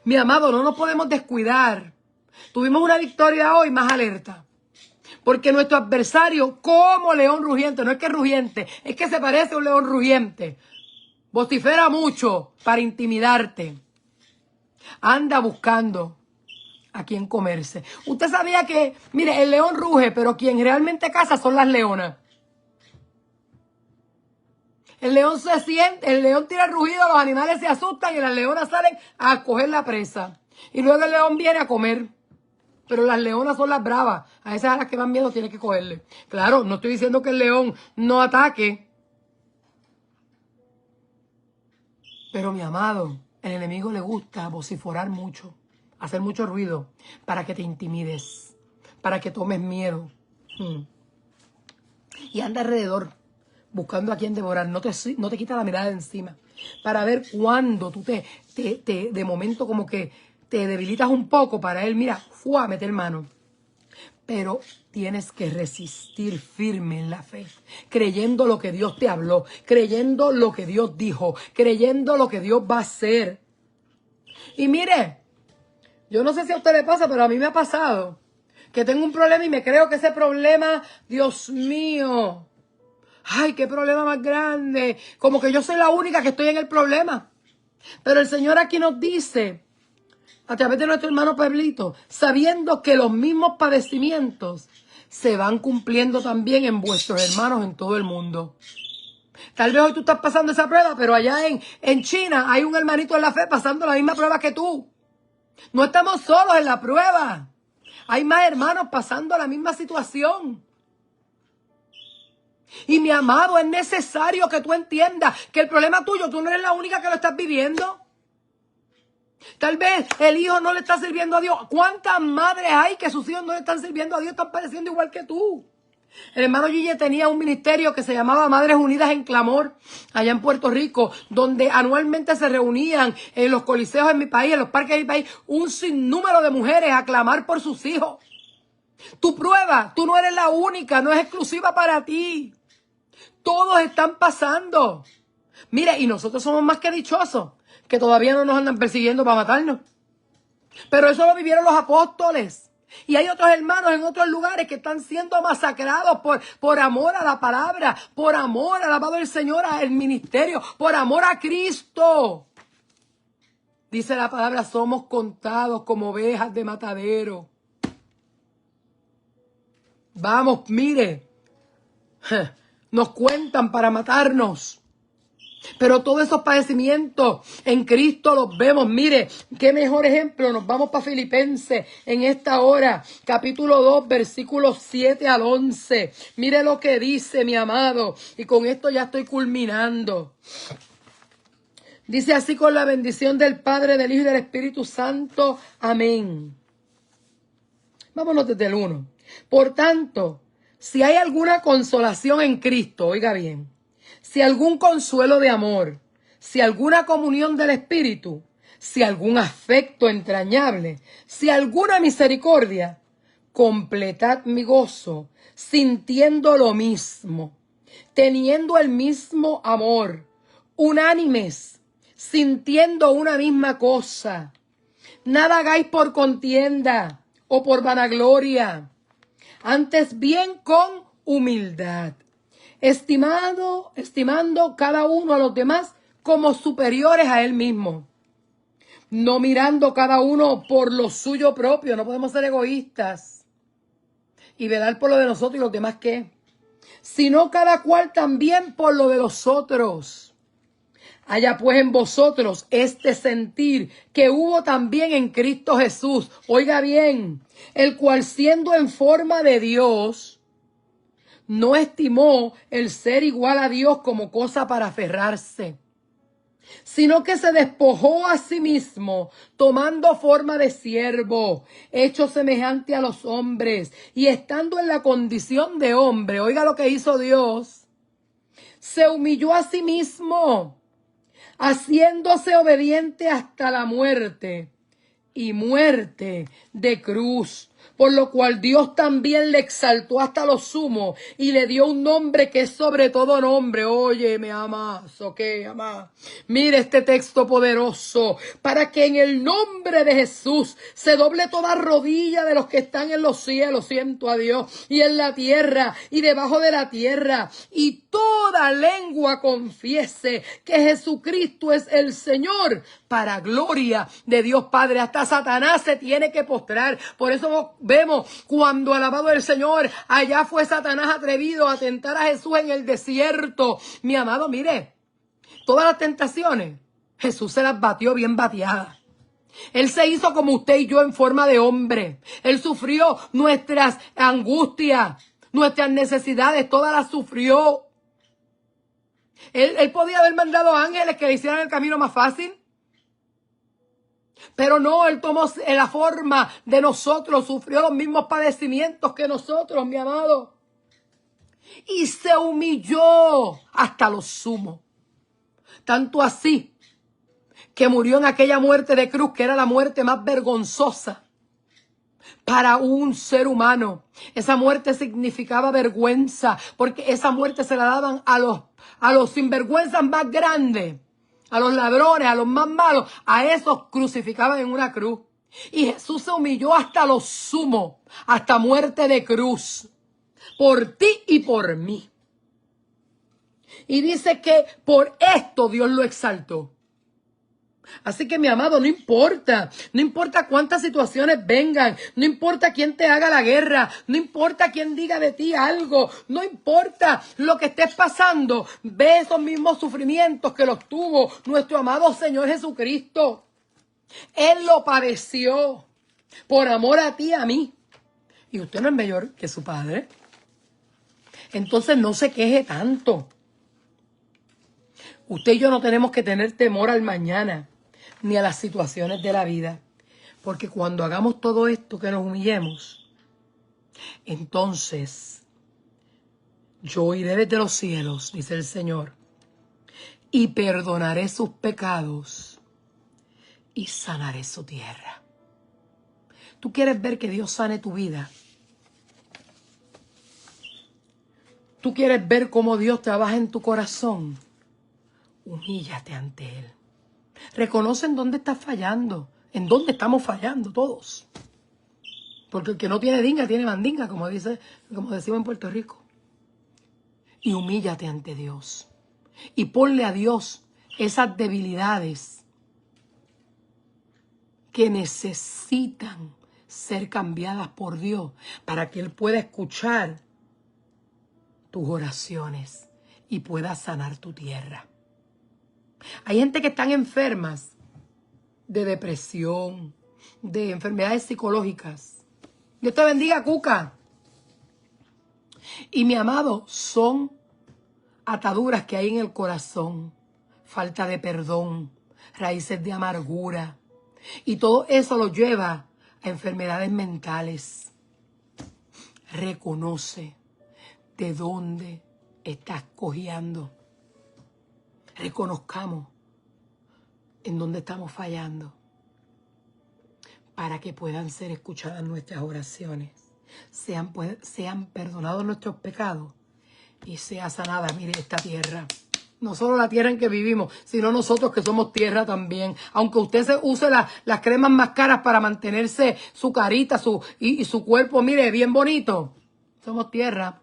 Mi amado, no nos podemos descuidar. Tuvimos una victoria hoy, más alerta. Porque nuestro adversario, como león rugiente, no es que es rugiente, es que se parece a un león rugiente. Vocifera mucho para intimidarte. Anda buscando a quien comerse. Usted sabía que, mire, el león ruge, pero quien realmente caza son las leonas. El león se siente, el león tira el rugido, los animales se asustan y las leonas salen a coger la presa. Y luego el león viene a comer. Pero las leonas son las bravas. A esas a las que van miedo tiene que cogerle. Claro, no estoy diciendo que el león no ataque. Pero mi amado, el enemigo le gusta vociferar mucho, hacer mucho ruido, para que te intimides, para que tomes miedo. Y anda alrededor, buscando a quien devorar. No te quita la mirada de encima. Para ver cuándo tú de momento como que te debilitas un poco para él, mira, fue a meter mano. Pero tienes que resistir firme en la fe, creyendo lo que Dios te habló, creyendo lo que Dios dijo, creyendo lo que Dios va a hacer. Y mire, yo no sé si a usted le pasa, pero a mí me ha pasado que tengo un problema y me creo que ese problema, Dios mío, ay, qué problema más grande, como que yo soy la única que estoy en el problema. Pero el Señor aquí nos dice, a través de nuestro hermano Pablito, sabiendo que los mismos padecimientos se van cumpliendo también en vuestros hermanos en todo el mundo. Tal vez hoy tú estás pasando esa prueba, pero allá en China hay un hermanito en la fe pasando la misma prueba que tú. No estamos solos en la prueba. Hay más hermanos pasando la misma situación. Y mi amado, es necesario que tú entiendas que el problema tuyo, tú no eres la única que lo estás viviendo. Tal vez el hijo no le está sirviendo a Dios. ¿Cuántas madres hay que sus hijos no le están sirviendo a Dios? Están padeciendo igual que tú. El hermano Gille tenía un ministerio que se llamaba Madres Unidas en Clamor, allá en Puerto Rico, donde anualmente se reunían en los coliseos en mi país, en los parques de mi país, un sinnúmero de mujeres a clamar por sus hijos. Tu prueba, tú no eres la única, no es exclusiva para ti. Todos están pasando. Mire, y nosotros somos más que dichosos, que todavía no nos andan persiguiendo para matarnos. Pero eso lo vivieron los apóstoles. Y hay otros hermanos en otros lugares que están siendo masacrados por amor a la palabra, por amor al amado del Señor, al ministerio, por amor a Cristo. Dice la palabra, somos contados como ovejas de matadero. Vamos, mire, nos cuentan para matarnos. Pero todos esos padecimientos en Cristo los vemos. Mire, qué mejor ejemplo. Nos vamos para Filipenses en esta hora. Capítulo 2, versículos 7 al 11. Mire lo que dice, mi amado. Y con esto ya estoy culminando. Dice así: con la bendición del Padre, del Hijo y del Espíritu Santo. Amén. Vámonos desde el 1. Por tanto, si hay alguna consolación en Cristo, oiga bien, si algún consuelo de amor, si alguna comunión del Espíritu, si algún afecto entrañable, si alguna misericordia, completad mi gozo, sintiendo lo mismo, teniendo el mismo amor, unánimes, sintiendo una misma cosa. Nada hagáis por contienda o por vanagloria, antes bien con humildad, estimando cada uno a los demás como superiores a él mismo, no mirando cada uno por lo suyo propio. No podemos ser egoístas y velar por lo de nosotros y los demás qué, sino cada cual también por lo de los otros. Haya pues en vosotros este sentir que hubo también en Cristo Jesús, oiga bien, el cual siendo en forma de Dios, no estimó el ser igual a Dios como cosa para aferrarse, sino que se despojó a sí mismo, tomando forma de siervo, hecho semejante a los hombres, y estando en la condición de hombre, oiga lo que hizo Dios, se humilló a sí mismo, haciéndose obediente hasta la muerte, y muerte de cruz. Por lo cual Dios también le exaltó hasta lo sumo y le dio un nombre que es sobre todo nombre. Oye, me amas, ok, amá. Mire este texto poderoso. Para que en el nombre de Jesús se doble toda rodilla de los que están en los cielos, siento a Dios, y en la tierra y debajo de la tierra. Y toda lengua confiese que Jesucristo es el Señor, para gloria de Dios Padre. Hasta Satanás se tiene que postrar. Por eso vemos cuando alabado el Señor, allá fue Satanás atrevido a tentar a Jesús en el desierto. Mi amado, mire, todas las tentaciones, Jesús se las batió bien bateadas. Él se hizo como usted y yo en forma de hombre. Él sufrió nuestras angustias, nuestras necesidades, todas las sufrió. Él podía haber mandado ángeles que le hicieran el camino más fácil. Pero no, Él tomó la forma de nosotros, sufrió los mismos padecimientos que nosotros, mi amado. Y se humilló hasta lo sumo. Tanto así que murió en aquella muerte de cruz, que era la muerte más vergonzosa para un ser humano. Esa muerte significaba vergüenza, porque esa muerte se la daban a los sinvergüenzas más grandes, a los ladrones, a los más malos. A esos crucificaban en una cruz. Y Jesús se humilló hasta lo sumo, hasta muerte de cruz, por ti y por mí. Y dice que por esto Dios lo exaltó. Así que, mi amado, no importa cuántas situaciones vengan, no importa quién te haga la guerra, no importa quién diga de ti algo, no importa lo que estés pasando, ve esos mismos sufrimientos que los tuvo nuestro amado Señor Jesucristo. Él lo padeció por amor a ti y a mí. Y usted no es mayor que su padre. Entonces no se queje tanto. Usted y yo no tenemos que tener temor al mañana, ni a las situaciones de la vida. Porque cuando hagamos todo esto, que nos humillemos, entonces yo iré desde los cielos, dice el Señor, y perdonaré sus pecados y sanaré su tierra. ¿Tú quieres ver que Dios sane tu vida? ¿Tú quieres ver cómo Dios trabaja en tu corazón? Humíllate ante Él. Reconoce en dónde estás fallando, en dónde estamos fallando todos. Porque el que no tiene dinga, tiene mandinga, como decimos en Puerto Rico. Y humíllate ante Dios. Y ponle a Dios esas debilidades que necesitan ser cambiadas por Dios para que Él pueda escuchar tus oraciones y pueda sanar tu tierra. Hay gente que están enfermas de depresión, de enfermedades psicológicas. Dios te bendiga, Cuca. Y mi amado, son ataduras que hay en el corazón, falta de perdón, raíces de amargura. Y todo eso lo lleva a enfermedades mentales. Reconoce de dónde estás cojeando. Reconozcamos en dónde estamos fallando para que puedan ser escuchadas nuestras oraciones, sean perdonados nuestros pecados y sea sanada, mire, esta tierra. No solo la tierra en que vivimos, sino nosotros que somos tierra también. Aunque usted se use las cremas más caras para mantenerse su carita y su cuerpo, mire, bien bonito, somos tierra.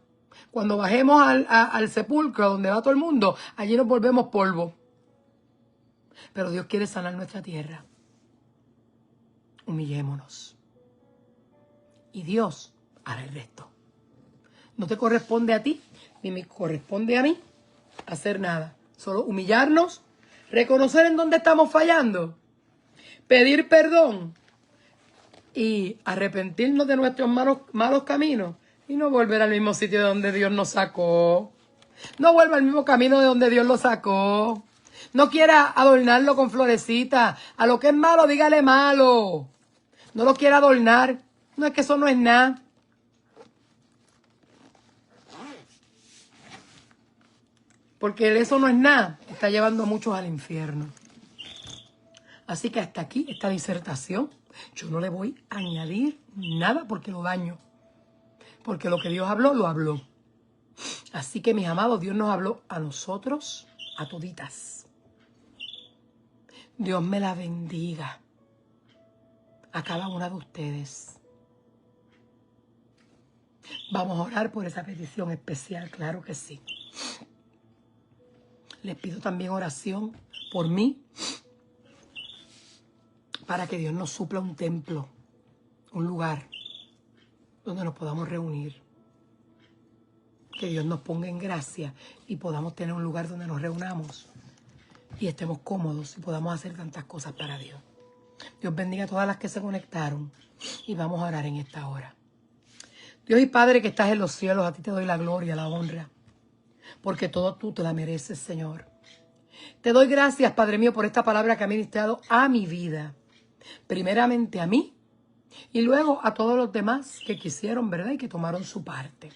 Cuando bajemos al sepulcro donde va todo el mundo, allí nos volvemos polvo. Pero Dios quiere sanar nuestra tierra. Humillémonos. Y Dios hará el resto. No te corresponde a ti, ni me corresponde a mí hacer nada. Solo humillarnos, reconocer en dónde estamos fallando, pedir perdón y arrepentirnos de nuestros malos caminos. Y no volver al mismo sitio de donde Dios nos sacó. No vuelva al mismo camino de donde Dios lo sacó. No quiera adornarlo con florecitas. A lo que es malo, dígale malo. No lo quiera adornar. No, es que eso no es nada. Porque eso no es nada. Está llevando a muchos al infierno. Así que hasta aquí esta disertación. Yo no le voy a añadir nada porque lo daño. Porque lo que Dios habló, lo habló. Así que, mis amados, Dios nos habló a nosotros, a toditas. Dios me la bendiga a cada una de ustedes. Vamos a orar por esa petición especial, claro que sí. Les pido también oración por mí, para que Dios nos supla un templo, un lugar donde nos podamos reunir. Que Dios nos ponga en gracia y podamos tener un lugar donde nos reunamos y estemos cómodos y podamos hacer tantas cosas para Dios. Dios bendiga a todas las que se conectaron y vamos a orar en esta hora. Dios y Padre que estás en los cielos, a ti te doy la gloria, la honra, porque todo tú te la mereces, Señor. Te doy gracias, Padre mío, por esta palabra que ha ministrado a mi vida. Primeramente a mí y luego a todos los demás que quisieron, ¿verdad? Y que tomaron su parte.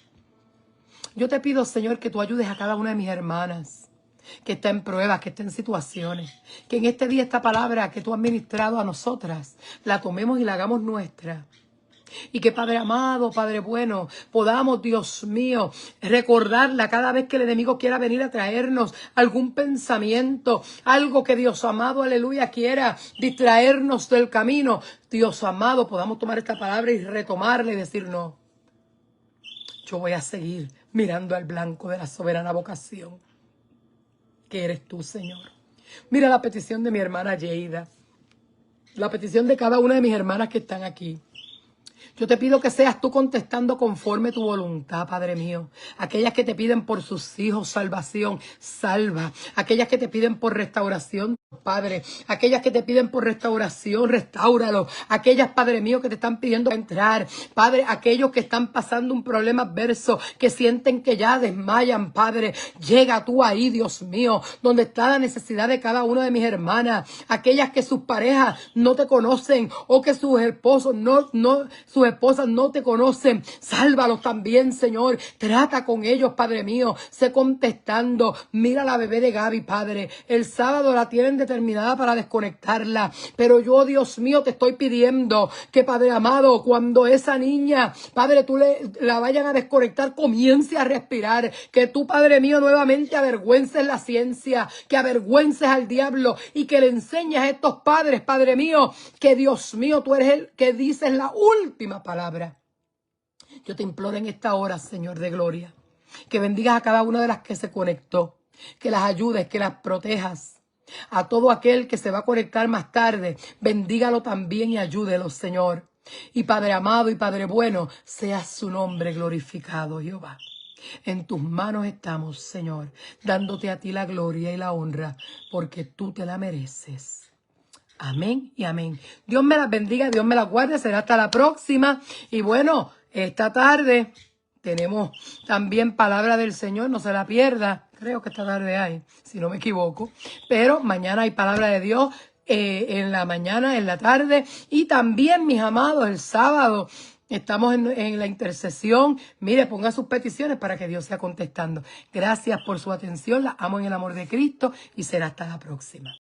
Yo te pido, Señor, que tú ayudes a cada una de mis hermanas que está en pruebas, que está en situaciones. Que en este día esta palabra que tú has ministrado a nosotras, la tomemos y la hagamos nuestra. Y que Padre amado, Padre bueno, podamos, Dios mío, recordarla cada vez que el enemigo quiera venir a traernos algún pensamiento, algo que Dios amado, aleluya, quiera distraernos del camino. Dios amado, podamos tomar esta palabra y retomarla y decir no. Yo voy a seguir mirando al blanco de la soberana vocación, que eres tú, Señor. Mira la petición de mi hermana Yeida, la petición de cada una de mis hermanas que están aquí. Yo te pido que seas tú contestando conforme tu voluntad, Padre mío. Aquellas que te piden por sus hijos salvación, salva. Aquellas que te piden por restauración, Padre. Aquellas que te piden por restauración, restáuralo. Aquellas, Padre mío, que te están pidiendo entrar. Padre, aquellos que están pasando un problema adverso, que sienten que ya desmayan, Padre. Llega tú ahí, Dios mío, donde está la necesidad de cada una de mis hermanas. Aquellas que sus parejas no te conocen o que sus esposos sus esposas no te conocen, sálvalos también, Señor. Trata con ellos, Padre mío. Sé contestando. Mira la bebé de Gaby, Padre. El sábado la tienen determinada para desconectarla. Pero yo, Dios mío, te estoy pidiendo que, Padre amado, cuando esa niña, Padre, tú la vayan a desconectar, comience a respirar. Que tú, Padre mío, nuevamente avergüences la ciencia, que avergüences al diablo y que le enseñes a estos padres, Padre mío, que Dios mío, tú eres el que dices la última palabra. Yo te imploro en esta hora, Señor de gloria, que bendigas a cada una de las que se conectó, que las ayudes, que las protejas. A todo aquel que se va a conectar más tarde, bendígalo también y ayúdelo, Señor. Y Padre amado y Padre bueno, sea su nombre glorificado, Jehová. En tus manos estamos, Señor, dándote a ti la gloria y la honra, porque tú te la mereces. Amén y amén. Dios me las bendiga, Dios me las guarde. Será hasta la próxima. Y bueno, esta tarde tenemos también palabra del Señor. No se la pierda. Creo que esta tarde hay, si no me equivoco. Pero mañana hay palabra de Dios en la mañana, en la tarde. Y también, mis amados, el sábado estamos en la intercesión. Mire, ponga sus peticiones para que Dios sea contestando. Gracias por su atención. La amo en el amor de Cristo y será hasta la próxima.